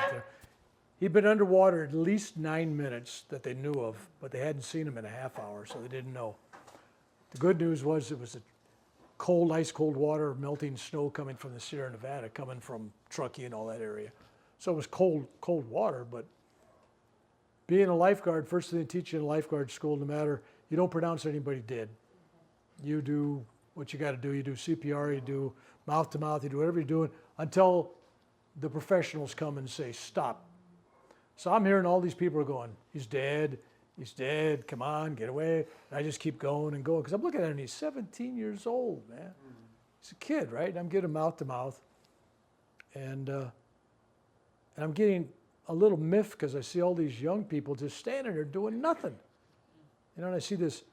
He'd been underwater at least 9 minutes that they knew of, but they hadn't seen him in a half hour, so they didn't know. The good news was it was a cold, ice cold water, melting snow coming from the Sierra Nevada, coming from Truckee and all that area. So it was cold water, but being a lifeguard, first thing they teach you in lifeguard school, no matter, you don't pronounce anybody dead. You do what you got to do. You do CPR, you do mouth to mouth, you do whatever you're doing until the professionals come and say, stop. So I'm hearing all these people are going, he's dead, come on, get away. And I just keep going and going, because I'm looking at him, he's 17 years old, man. He's a kid, right? And I'm getting mouth to mouth. And I'm getting a little miffed because I see all these young people just standing there doing nothing. And I see this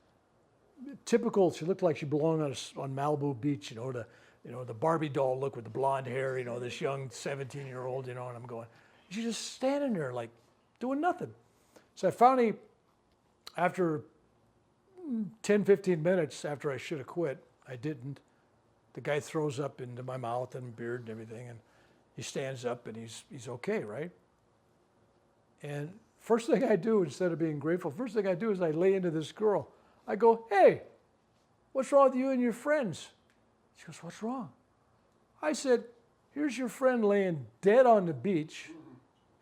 typical, she looked like she belonged on Malibu Beach, the Barbie doll look with the blonde hair, this young 17-year-old, and I'm going, she's just standing there like doing nothing. So I finally, after 10, 15 minutes after I should have quit, I didn't. The guy throws up into my mouth and beard and everything, and he stands up and he's okay, right? And first thing I do, instead of being grateful, first thing I do is I lay into this girl. I go, hey, what's wrong with you and your friends? She goes, what's wrong? I said, here's your friend laying dead on the beach,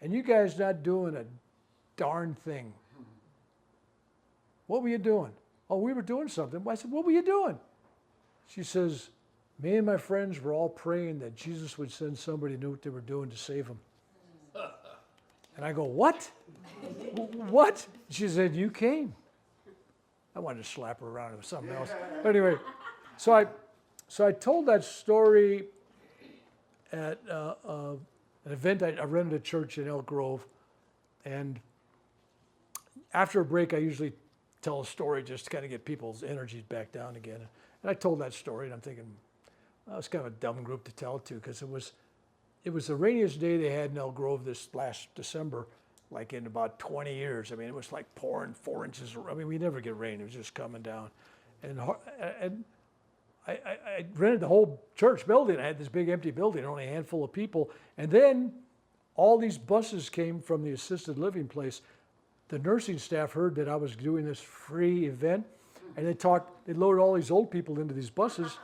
and you guys not doing a darn thing. What were you doing? Oh, we were doing something. I said, what were you doing? She says, me and my friends were all praying that Jesus would send somebody who knew what they were doing to save them. And I go, what? What? She said, you came. I wanted to slap her around with something else. But anyway, so I told that story at an event. I rented a church in Elk Grove. And after a break, I usually tell a story just to kind of get people's energies back down again. And I told that story, and I'm thinking, well, it's kind of a dumb group to tell it to, because it was the rainiest day they had in Elk Grove this last December, like in about 20 years. I mean, it was like pouring 4 inches. I mean, we never get rain. It was just coming down. And I rented the whole church building. I had this big empty building, only a handful of people. And then all these buses came from the assisted living place. The nursing staff heard that I was doing this free event, and they loaded all these old people into these buses,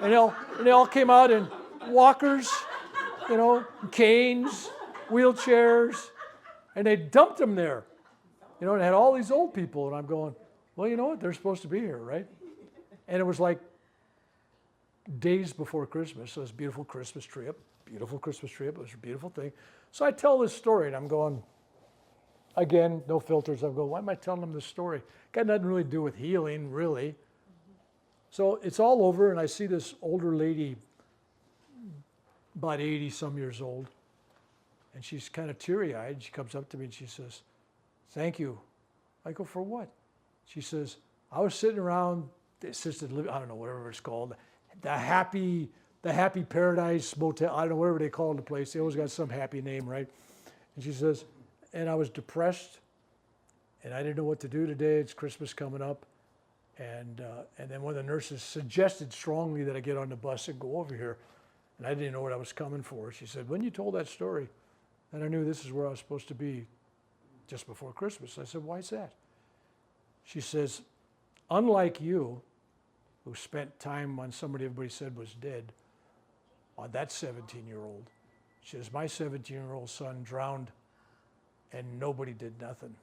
and they all came out in walkers, canes, wheelchairs, and they dumped them there, and had all these old people, and I'm going, well, you know what, they're supposed to be here, right? And it was like days before Christmas, so it was a beautiful Christmas tree up, it was a beautiful thing. So I tell this story, and I'm going, again, no filters. I'm going, why am I telling them this story? Got nothing really to do with healing, really. So it's all over, and I see this older lady, about 80-some years old, and she's kind of teary-eyed. She comes up to me and she says, thank you. I go, for what? She says, I was sitting around the assisted living, I don't know, whatever it's called, the Happy Paradise Motel, I don't know, whatever they call the place. They always got some happy name, right? And she says, and I was depressed, and I didn't know what to do today. It's Christmas coming up. And then one of the nurses suggested strongly that I get on the bus and go over here. And I didn't know what I was coming for. She said, when you told that story, then I knew this is where I was supposed to be just before Christmas. I said, why is that? She says, unlike you, who spent time on somebody everybody said was dead, on that 17-year-old, she says, my 17-year-old son drowned and nobody did nothing.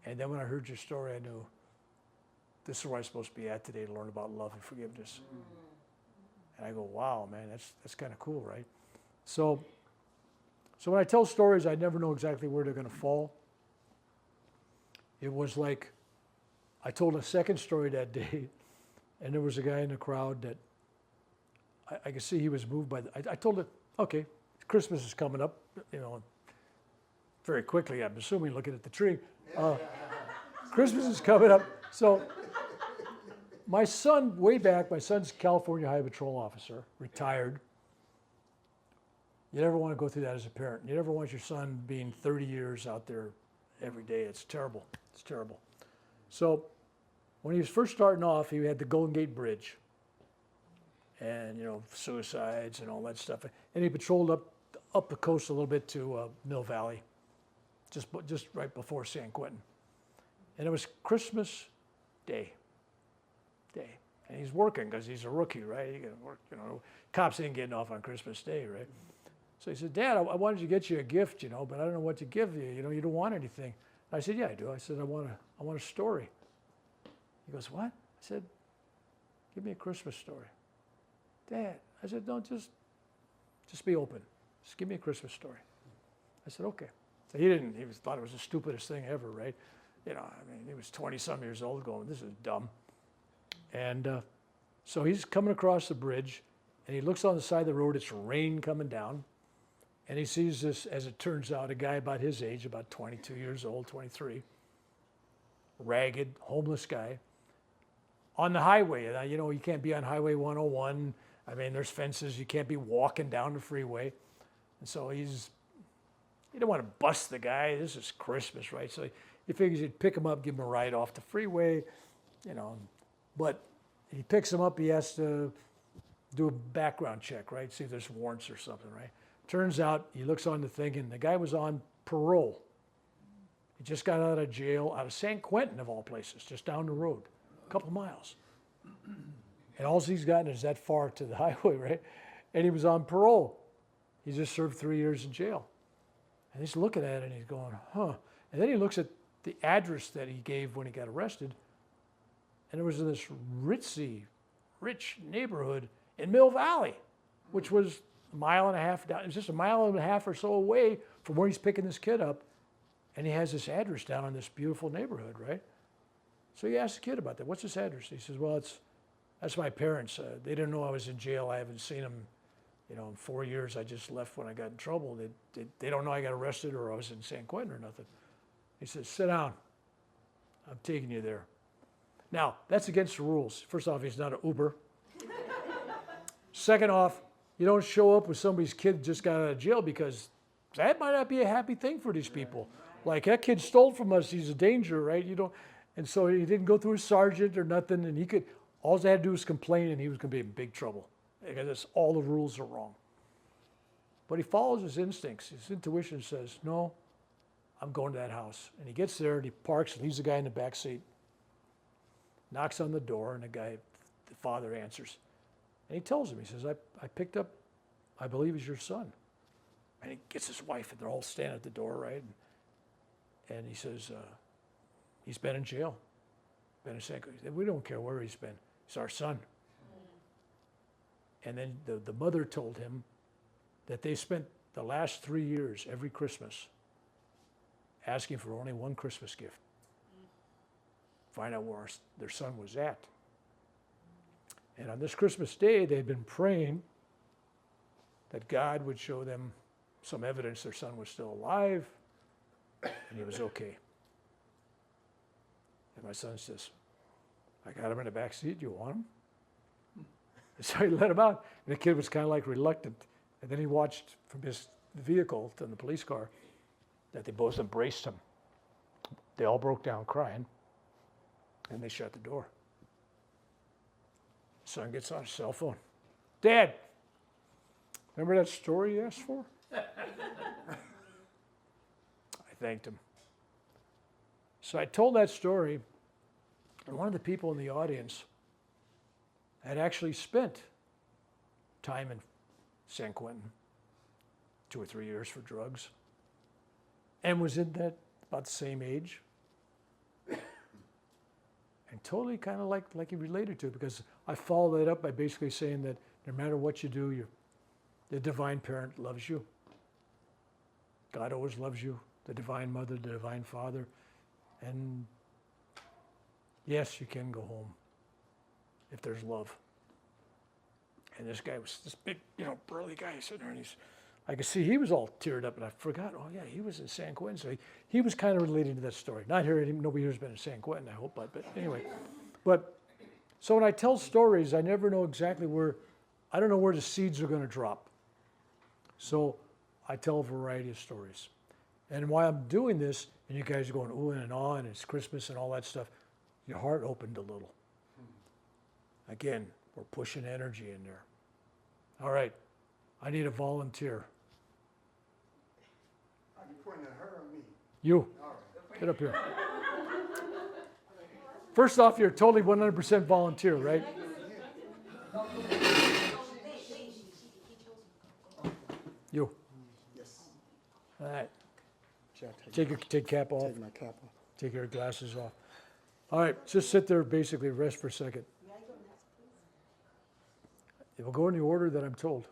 And then when I heard your story, I knew this is where I'm supposed to be at today to learn about love and forgiveness. And I go, wow, man, that's kind of cool, right? So when I tell stories, I never know exactly where they're going to fall. It was like I told a second story that day, and there was a guy in the crowd that I could see he was moved by. I told it, okay, Christmas is coming up, very quickly. I'm assuming looking at the tree. Christmas is coming up. So my son, way back, my son's California Highway Patrol officer, retired. You never want to go through that as a parent. You never want your son being 30 years out there every day. It's terrible. It's terrible. So when he was first starting off, he had the Golden Gate Bridge and, suicides and all that stuff. And he patrolled up the coast a little bit to Mill Valley, just right before San Quentin. And it was Christmas Day. And he's working because he's a rookie, right? He got to work, Cops ain't getting off on Christmas Day, right? So he said, Dad, I wanted to get you a gift, but I don't know what to give you. You don't want anything. I said, yeah, I do. I said, I want a story. He goes, what? I said, give me a Christmas story. Dad, I said, no, just be open. Just give me a Christmas story. I said, okay. So he thought it was the stupidest thing ever, right? He was 20-some years old going, this is dumb. And so he's coming across the bridge, and he looks on the side of the road. It's rain coming down. And he sees this, as it turns out, a guy about his age, about 22 years old, 23, ragged, homeless guy, on the highway. Now, you can't be on Highway 101. There's fences. You can't be walking down the freeway. And so you don't want to bust the guy. This is Christmas, right? So he figures he'd pick him up, give him a ride off the freeway, But he picks him up. He has to do a background check, right? See if there's warrants or something, right? Turns out he looks on the thing, and the guy was on parole. He just got out of jail, out of San Quentin, of all places, just down the road, a couple miles. And all he's gotten is that far to the highway, right? And he was on parole. He just served 3 years in jail. And he's looking at it, and he's going, huh. And then he looks at the address that he gave when he got arrested, and it was in this rich neighborhood in Mill Valley, which was a mile and a half down. It was just a mile and a half or so away from where he's picking this kid up. And he has this address down in this beautiful neighborhood, right? So he asked the kid about that. What's this address? He says, well, that's my parents. They didn't know I was in jail. I haven't seen them, in 4 years. I just left when I got in trouble. They don't know I got arrested or I was in San Quentin or nothing. He says, sit down. I'm taking you there. Now, that's against the rules. First off, he's not an Uber. Second off, you don't show up with somebody's kid just got out of jail, because that might not be a happy thing for these people. Like, that kid stole from us. He's a danger, right? And so he didn't go through a sergeant or nothing, and all they had to do was complain, and he was going to be in big trouble, because all the rules are wrong. But he follows his instincts. His intuition says, no, I'm going to that house. And he gets there, and he parks, leaves the guy in the back seat, knocks on the door, and the father answers. And he tells him, he says, I picked up, I believe he's your son. And he gets his wife, and they're all standing at the door, right? And he says, he's been in jail. Been in San Quentin. We don't care where he's been. He's our son. And then the mother told him that they spent the last 3 years, every Christmas, asking for only one Christmas gift. Find out where their son was at. And on this Christmas Day, they'd been praying that God would show them some evidence their son was still alive and he was okay. And my son says, I got him in the back seat. You want him? And so he let him out. And the kid was kind of like reluctant. And then he watched from his the vehicle, in the police car, that they both embraced him. They all broke down crying, and they shut the door. Son gets on his cell phone. Dad, remember that story you asked for? I thanked him. So I told that story, and one of the people in the audience had actually spent time in San Quentin, 2 or 3 years for drugs, and was in that about the same age, and totally kind of like he related to it, because I followed that up by basically saying that no matter what you do, the divine parent loves you. God always loves you, the divine mother, the divine father, and yes, you can go home if there's love. And this guy was this big, burly guy sitting there, and I could see he was all teared up, and I forgot, oh yeah, he was in San Quentin, so he was kind of related to that story. Not here, nobody here's been in San Quentin, I hope, but anyway. So when I tell stories, I never know exactly I don't know where the seeds are going to drop. So I tell a variety of stories. And while I'm doing this, and you guys are going ooh and ah, and it's Christmas and all that stuff, your heart opened a little. Again, we're pushing energy in there. All right, I need a volunteer. Are you pointing at her or me? You, All right. get up here. First off, you're totally 100% volunteer, right? You. Yes. All right. Shall I Take cap off. take my cap off? Take your glasses off. All right, just sit there, basically rest for a second. May I go next, please? It will go in the order that I'm told.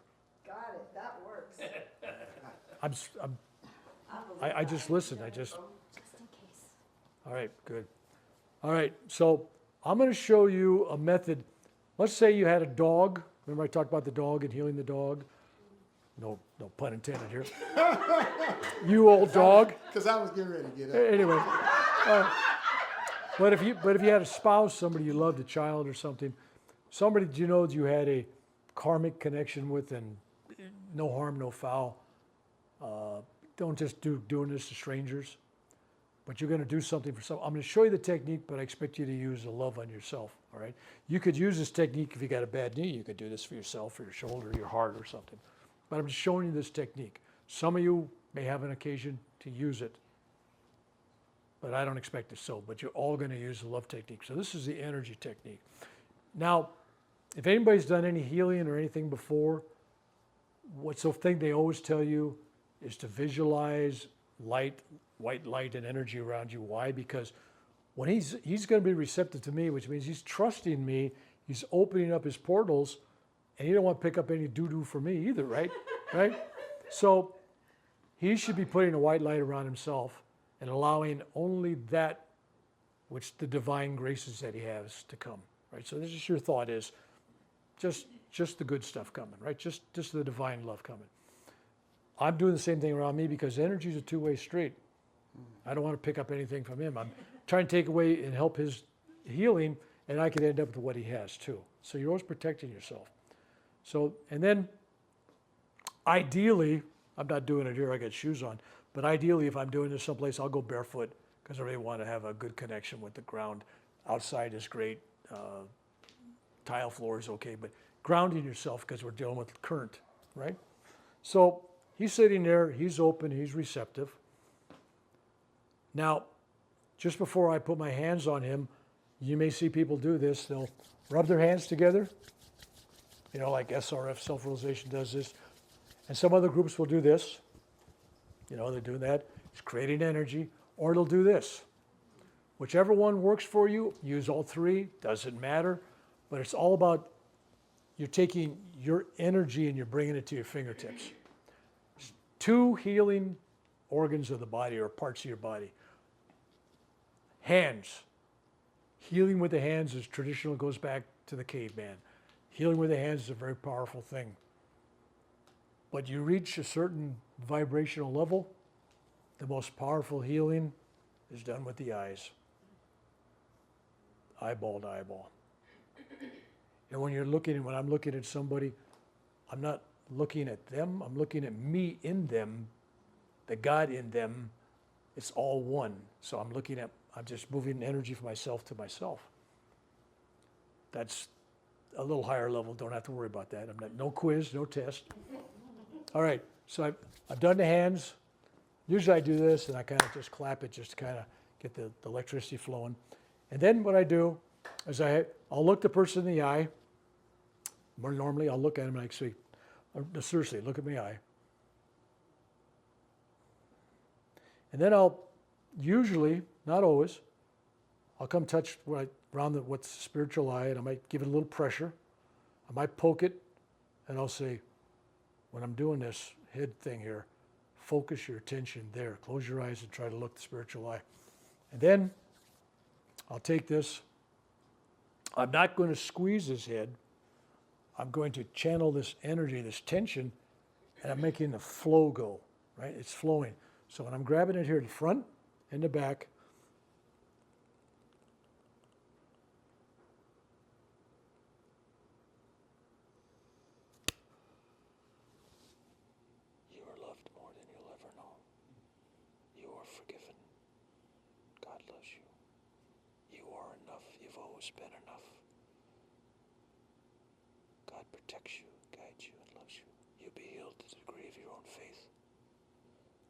Got it, that works. I just listen. Just in case. All right, good. All right, so I'm going to show you a method. Let's say you had a dog. Remember I talked about the dog and healing the dog? No pun intended here. You old dog. Because I was getting ready to get up. Anyway, but if you had a spouse, somebody you loved, a child or something, somebody you know that you had a karmic connection with, and no harm, no foul. Don't just doing this to strangers, but you're going to do something for someone. I'm going to show you the technique, but I expect you to use the love on yourself. All right. You could use this technique if you got a bad knee. You could do this for yourself, or your shoulder, your heart, or something. But I'm just showing you this technique. Some of you may have an occasion to use it, but I don't expect it so. But you're all going to use the love technique. So this is the energy technique. Now, if anybody's done any healing or anything before, what's the thing they always tell you is to visualize light, white light and energy around you. Why? Because when he's going to be receptive to me, which means he's trusting me, he's opening up his portals, and he don't want to pick up any doo-doo for me either, right? Right? So he should be putting a white light around himself and allowing only that which the divine graces that he has to come, right? So this is your thought is just the good stuff coming, right? Just the divine love coming. I'm doing the same thing around me because energy is a two-way street. I don't want to pick up anything from him. I'm trying to take away and help his healing, and I could end up with what he has too. So you're always protecting yourself. So, and then ideally, I'm not doing it here, I got shoes on, but ideally if I'm doing this someplace, I'll go barefoot because I really want to have a good connection with the ground. Outside is great, tile floor is okay, but grounding yourself because we're dealing with current, right? So he's sitting there, he's open, he's receptive. Now, just before I put my hands on him, you may see people do this. They'll rub their hands together, like SRF, Self-Realization does this. And some other groups will do this. They're doing that. It's creating energy. Or they'll do this. Whichever one works for you, use all three. Doesn't matter. But it's all about you're taking your energy and you're bringing it to your fingertips. Two healing organs of the body or parts of your body. Hands. Healing with the hands is traditional, goes back to the caveman. Healing with the hands is a very powerful thing. But you reach a certain vibrational level, the most powerful healing is done with the eyes. Eyeball to eyeball. And when I'm looking at somebody, I'm not looking at them. I'm looking at me in them, the God in them. It's all one. So I'm just moving energy from myself to myself. That's a little higher level. Don't have to worry about that. No quiz, no test. All right, so I've done the hands. Usually I do this and I kind of just clap it just to kind of get the electricity flowing. And then what I do is I'll look the person in the eye. More normally I'll look at him and I say, seriously, look at my eye. And then I'll usually, not always, I'll come touch around what's the spiritual eye, and I might give it a little pressure. I might poke it, and I'll say, when I'm doing this head thing here, focus your attention there. Close your eyes and try to look the spiritual eye. And then I'll take this. I'm not going to squeeze his head. I'm going to channel this energy, this tension, and I'm making the flow go, right? It's flowing. So when I'm grabbing it here in the front and the back, you are loved more than you'll ever know. You are forgiven. God loves you. You are enough. You've always been enough. God protects you, guides you, and loves you. You'll be healed to the degree of your own faith.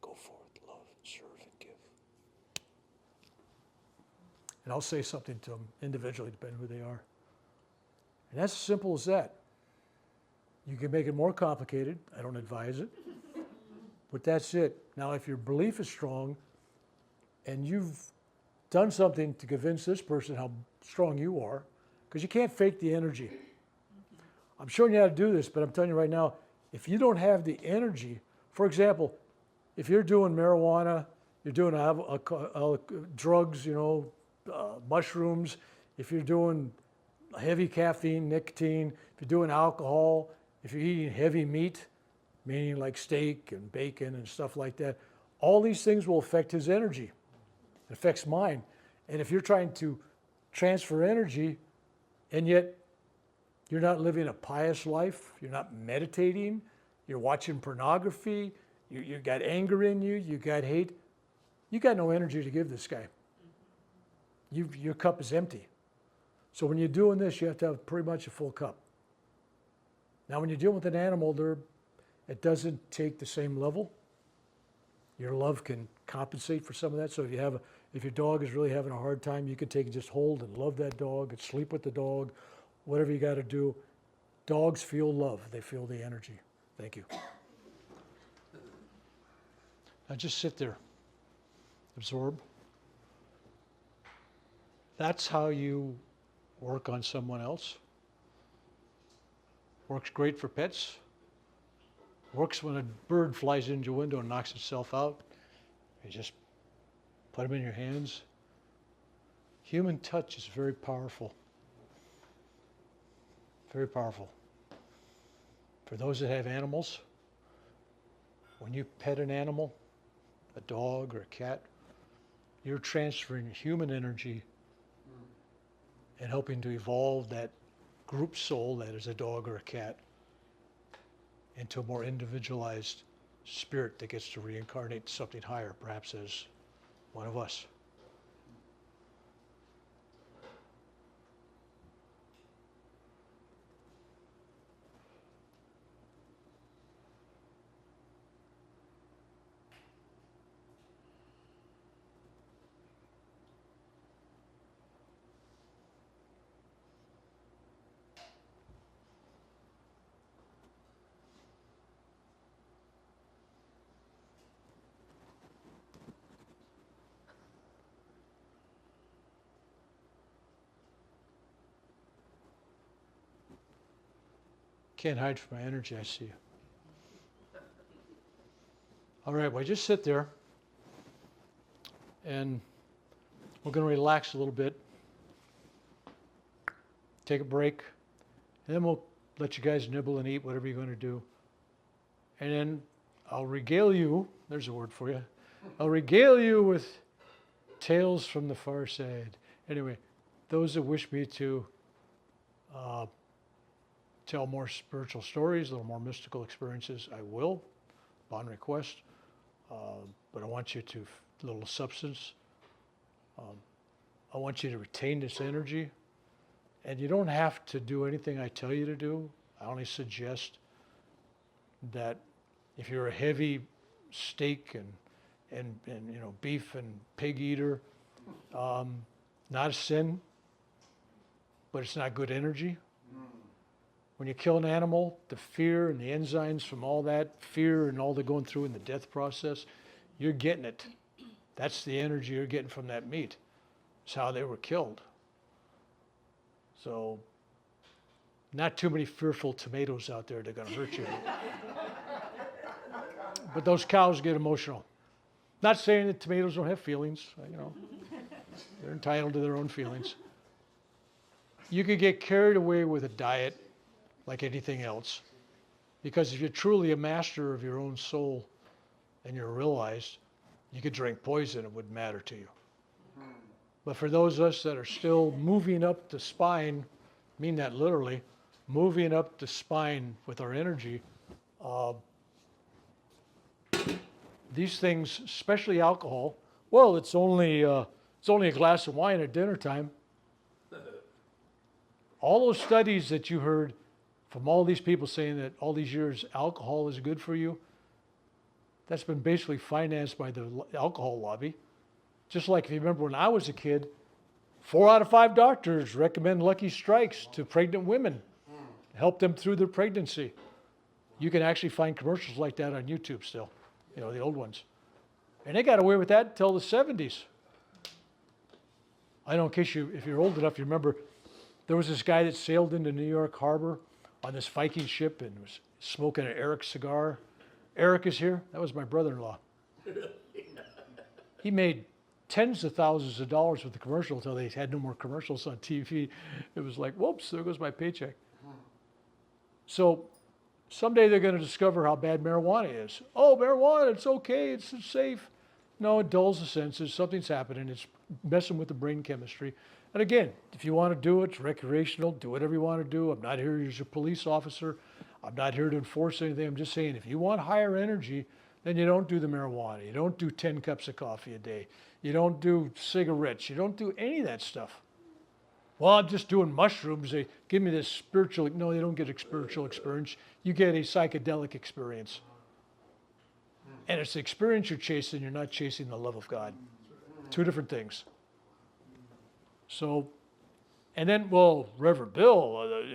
Go forth, love, serve, and give. And I'll say something to them individually, depending who they are. And that's as simple as that. You can make it more complicated. I don't advise it. But that's it. Now, if your belief is strong and you've done something to convince this person how strong you are, because you can't fake the energy. I'm showing you how to do this, but I'm telling you right now, if you don't have the energy, for example, if you're doing marijuana, you're doing drugs, mushrooms, if you're doing heavy caffeine, nicotine, if you're doing alcohol, if you're eating heavy meat, meaning like steak and bacon and stuff like that, all these things will affect his energy. It affects mine. And if you're trying to transfer energy and yet you're not living a pious life, you're not meditating, you're watching pornography, you got anger in you, you got hate, you got no energy to give this guy. Your cup is empty. So when you're doing this, you have to have pretty much a full cup. Now when you're dealing with an animal, it doesn't take the same level. Your love can compensate for some of that. So if your dog is really having a hard time, you can take and just hold and love that dog and sleep with the dog, whatever you got to do. Dogs feel love. They feel the energy. Thank you. Now just sit there. Absorb. That's how you work on someone else. Works great for pets. Works when a bird flies into your window and knocks itself out. You just put them in your hands. Human touch is very powerful. Very powerful. For those that have animals, when you pet an animal, a dog or a cat, you're transferring human energy and helping to evolve that group soul that is a dog or a cat into a more individualized spirit that gets to reincarnate something higher, perhaps as one of us. Can't hide from my energy, I see you. All right, well, just sit there, and we're going to relax a little bit, take a break, and then we'll let you guys nibble and eat whatever you're going to do. And then I'll regale you, there's a word for you, I'll regale you with tales from the far side. Anyway, those that wish me to tell more spiritual stories, a little more mystical experiences, I will, upon request. But I want you to, little substance. I want you to retain this energy. And you don't have to do anything I tell you to do. I only suggest that if you're a heavy steak and beef and pig eater, not a sin, but it's not good energy. When you kill an animal, the fear and the enzymes from all that fear and all the going through in the death process, you're getting it. That's the energy you're getting from that meat. It's how they were killed. So, not too many fearful tomatoes out there that are going to hurt you. But those cows get emotional. Not saying that tomatoes don't have feelings, they're entitled to their own feelings. You could get carried away with a diet like anything else, because if you're truly a master of your own soul and you're realized, you could drink poison, it wouldn't matter to you. But for those of us that are still moving up the spine, I mean that literally, moving up the spine with our energy, these things, especially alcohol, well, it's only a glass of wine at dinner time. All those studies that you heard from all these people saying that all these years alcohol is good for you, that's been basically financed by the alcohol lobby. Just like if you remember when I was a kid, 4 out of 5 doctors recommend Lucky Strikes to pregnant women, help them through their pregnancy. You can actually find commercials like that on YouTube still, the old ones. And they got away with that until the 70s. I know in case if you're old enough, you remember there was this guy that sailed into New York Harbor on this Viking ship and was smoking an Eric cigar. Eric is here. That was my brother-in-law. He made tens of thousands of dollars with the commercial until they had no more commercials on TV. It was like, whoops, there goes my paycheck. So someday they're going to discover how bad marijuana is. Oh, marijuana, it's okay, it's safe. No, it dulls the senses. Something's happening. It's messing with the brain chemistry. And again, if you want to do it, it's recreational. Do whatever you want to do. I'm not here as a police officer. I'm not here to enforce anything. I'm just saying if you want higher energy, then you don't do the marijuana. You don't do 10 cups of coffee a day. You don't do cigarettes. You don't do any of that stuff. Well, I'm just doing mushrooms. They give me this spiritual. No, you don't get a spiritual experience. You get a psychedelic experience. And it's the experience you're chasing. You're not chasing the love of God. 2 different things. So, and then, well, Reverend Bill,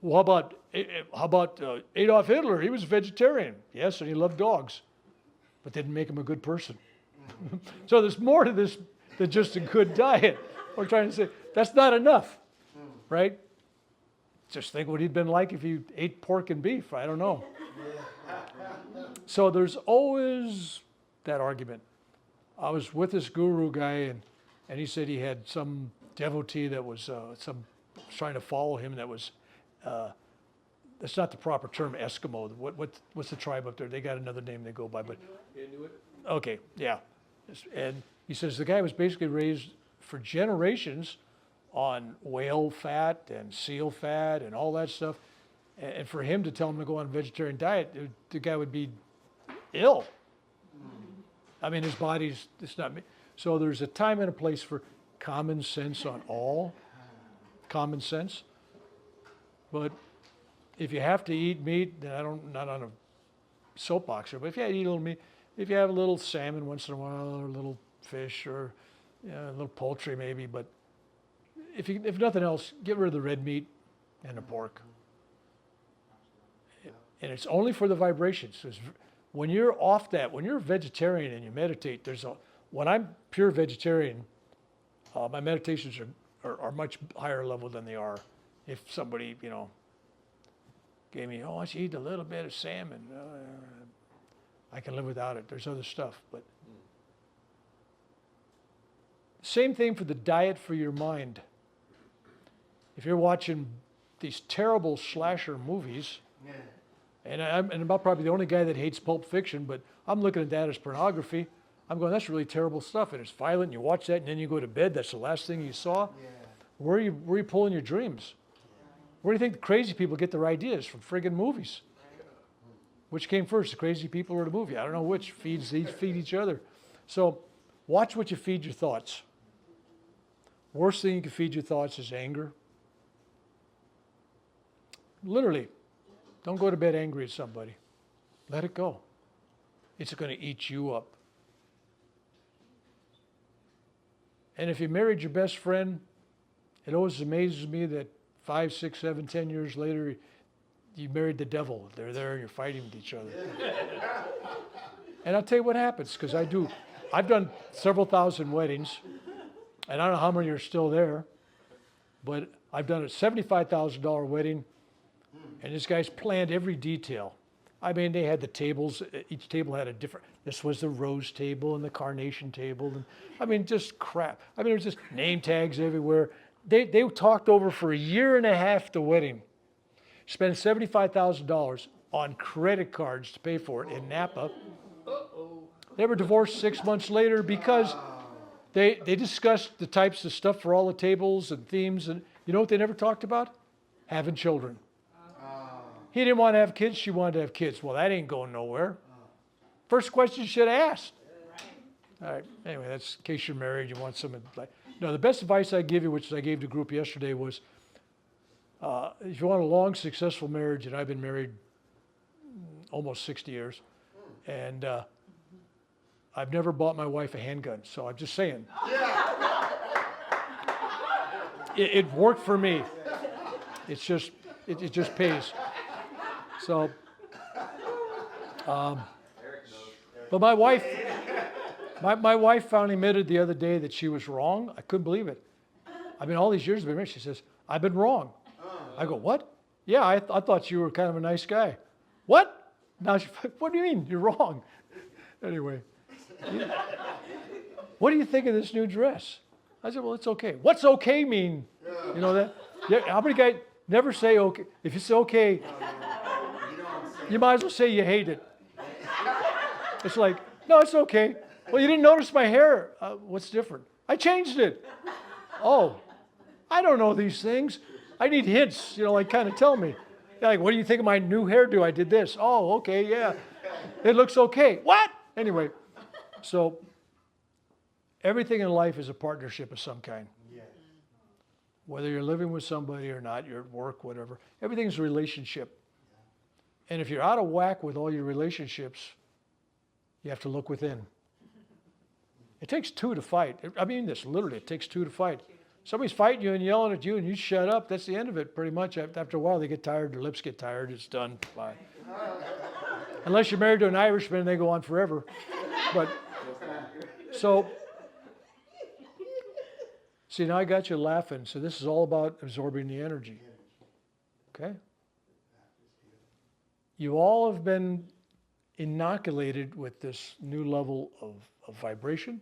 how about Adolf Hitler? He was a vegetarian. Yes, and he loved dogs, but didn't make him a good person. So there's more to this than just a good diet. We're trying to say that's not enough, right? Just think what he'd been like if he ate pork and beef. I don't know. So there's always that argument. I was with this guru guy, and he said he had some devotee that was trying to follow him that was, that's not the proper term, Eskimo. What's the tribe up there? They got another name they go by, but. Inuit? Okay, yeah. And he says the guy was basically raised for generations on whale fat and seal fat and all that stuff. And for him to tell him to go on a vegetarian diet, the guy would be ill. I mean, his body's, it's not, so there's a time and a place for common sense on all, common sense. But if you have to eat meat, then not on a soapbox here, but if you have to eat a little meat, if you have a little salmon once in a while, or a little fish, or a little poultry maybe, but if nothing else, get rid of the red meat and the pork. And it's only for the vibrations. When you're off that, when you're a vegetarian and you meditate, when I'm pure vegetarian, my meditations are much higher level than they are if somebody, gave me, I want you to eat a little bit of salmon. I can live without it. There's other stuff, but. Same thing for the diet for your mind. If you're watching these terrible slasher movies, and I'm about probably the only guy that hates Pulp Fiction, but I'm looking at that as pornography. I'm going, that's really terrible stuff, and it's violent, and you watch that, and then you go to bed, that's the last thing you saw. Where are you pulling your dreams? Where do you think the crazy people get their ideas? From friggin' movies. Which came first, the crazy people or the movie? I don't know which. Feed each other. So watch what you feed your thoughts. Worst thing you can feed your thoughts is anger. Literally, don't go to bed angry at somebody. Let it go. It's going to eat you up. And if you married your best friend, it always amazes me that 5, 6, 7, 10 years later, you married the devil. They're there and you're fighting with each other. And I'll tell you what happens, because I've done several thousand weddings, and I don't know how many are still there, but I've done a $75,000 wedding, and this guy's planned every detail. I mean, they had the tables, each table had a different, this was the rose table and the carnation table, and I mean, just crap. I mean, there was just name tags everywhere. They talked over for a year and a half the wedding, spent $75,000 on credit cards to pay for it in Napa. They were divorced 6 months later because they discussed the types of stuff for all the tables and themes, and you know what they never talked about? Having children. He didn't want to have kids, she wanted to have kids. Well, that ain't going nowhere. First question you should have asked. All right, anyway, that's in case you're married, you want some advice. No, the best advice I give you, which I gave the group yesterday, was if you want a long, successful marriage, and I've been married almost 60 years, and I've never bought my wife a handgun, so I'm just saying. It worked for me. It's just, it just pays. So, but my wife finally admitted the other day that she was wrong. I couldn't believe it. I mean, all these years I've been married. She says, I've been wrong. I go, what? Yeah, I thought you were kind of a nice guy. What? Now, what do you mean? You're wrong. Anyway, what do you think of this new dress? I said, well, it's okay. What's okay mean? You know that? Yeah, how many guys never say okay? If you say okay, you might as well say you hate it. It's like, no, it's okay. Well, you didn't notice my hair. What's different? I changed it. Oh, I don't know these things. I need hints, like kind of tell me. Like, what do you think of my new hairdo? I did this. Oh, okay, yeah. It looks okay. What? Anyway, so everything in life is a partnership of some kind. Whether you're living with somebody or not, you're at work, whatever. Everything's a relationship. And if you're out of whack with all your relationships, you have to look within. It takes two to fight. I mean this, literally, it takes two to fight. Somebody's fighting you and yelling at you and you shut up, that's the end of it pretty much. After a while they get tired, their lips get tired, it's done. Bye. Unless you're married to an Irishman and they go on forever. But, so, see, now I got you laughing. So this is all about absorbing the energy. Okay? You all have been inoculated with this new level of vibration,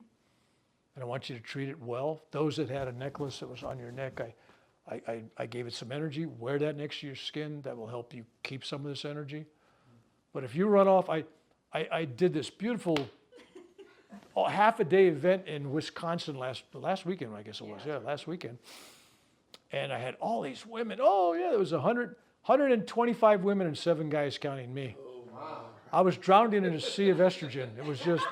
and I want you to treat it well. Those that had a necklace that was on your neck, I gave it some energy. Wear that next to your skin. That will help you keep some of this energy. But if you run off, I did this beautiful half-a-day event in Wisconsin last weekend, I guess it was. Yeah, last weekend. And I had all these women. Oh, yeah, there was 125 women and 7 guys counting me. Oh, wow. I was drowned in a sea of estrogen. It was just...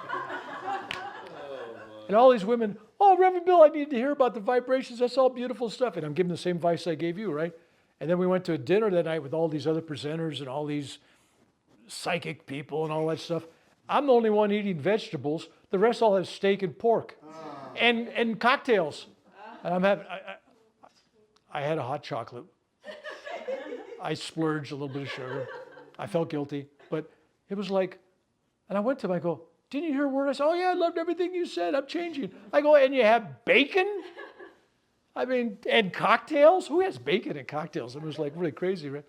And all these women, oh, Reverend Bill, I need to hear about the vibrations. That's all beautiful stuff. And I'm giving the same advice I gave you, right? And then we went to a dinner that night with all these other presenters and all these psychic people and all that stuff. I'm the only one eating vegetables. The rest all have steak and pork and cocktails. And I'm having... I had a hot chocolate. I splurged a little bit of sugar. I felt guilty, but it was like, and I went to him, I go, didn't you hear a word? I said, oh yeah, I loved everything you said. I'm changing. I go, and you have bacon? I mean, and cocktails? Who has bacon and cocktails? It was like really crazy, right?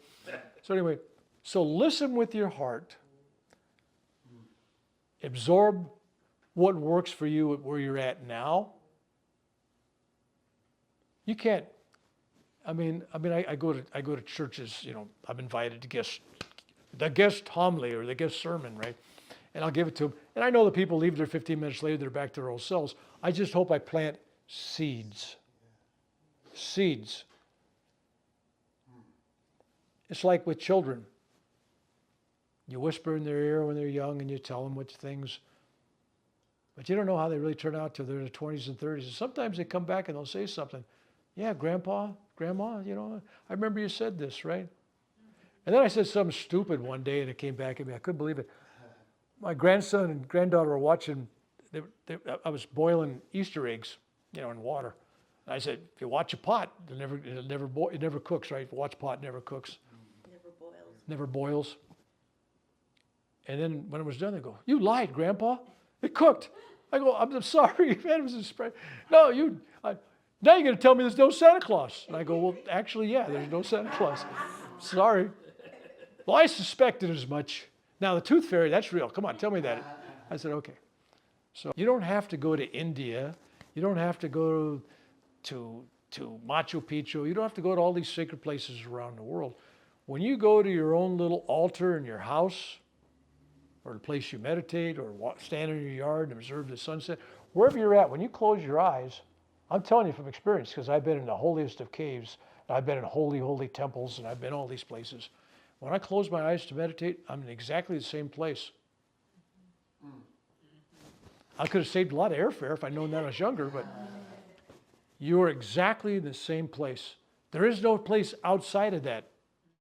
So anyway, so listen with your heart. Absorb what works for you at where you're at now. You can't. I mean, I go to churches. I'm invited to the guest homily or the guest sermon, right? And I'll give it to them. And I know the people leave there 15 minutes later, they're back to their old selves. I just hope I plant seeds. Seeds. It's like with children. You whisper in their ear when they're young and you tell them what things, but you don't know how they really turn out till they're in their 20s and 30s. And sometimes they come back and they'll say something. Yeah, Grandpa, Grandma, you know, I remember you said this, right? And then I said something stupid one day and it came back at me. I couldn't believe it. My grandson and granddaughter were watching, I was boiling Easter eggs, you know, in water. And I said, if you watch a pot, it never cooks, right? If you watch a pot, it never cooks. Never boils. Never boils. And then when it was done, they go, you lied, Grandpa. It cooked. I go, I'm sorry, man, it was a spray. No, now you're going to tell me there's no Santa Claus. And I go, well, actually, yeah, there's no Santa Claus. Sorry. Well, I suspected as much. Now, the tooth fairy, that's real. Come on, tell me that. I said, okay. So you don't have to go to India. You don't have to go to Machu Picchu. You don't have to go to all these sacred places around the world. When you go to your own little altar in your house, or the place you meditate, or stand in your yard and observe the sunset, wherever you're at, when you close your eyes, I'm telling you from experience, because I've been in the holiest of caves, and I've been in holy, holy temples, and I've been all these places. When I close my eyes to meditate, I'm in exactly the same place. I could have saved a lot of airfare if I'd known that when I was younger, but you are exactly in the same place. There is no place outside of that.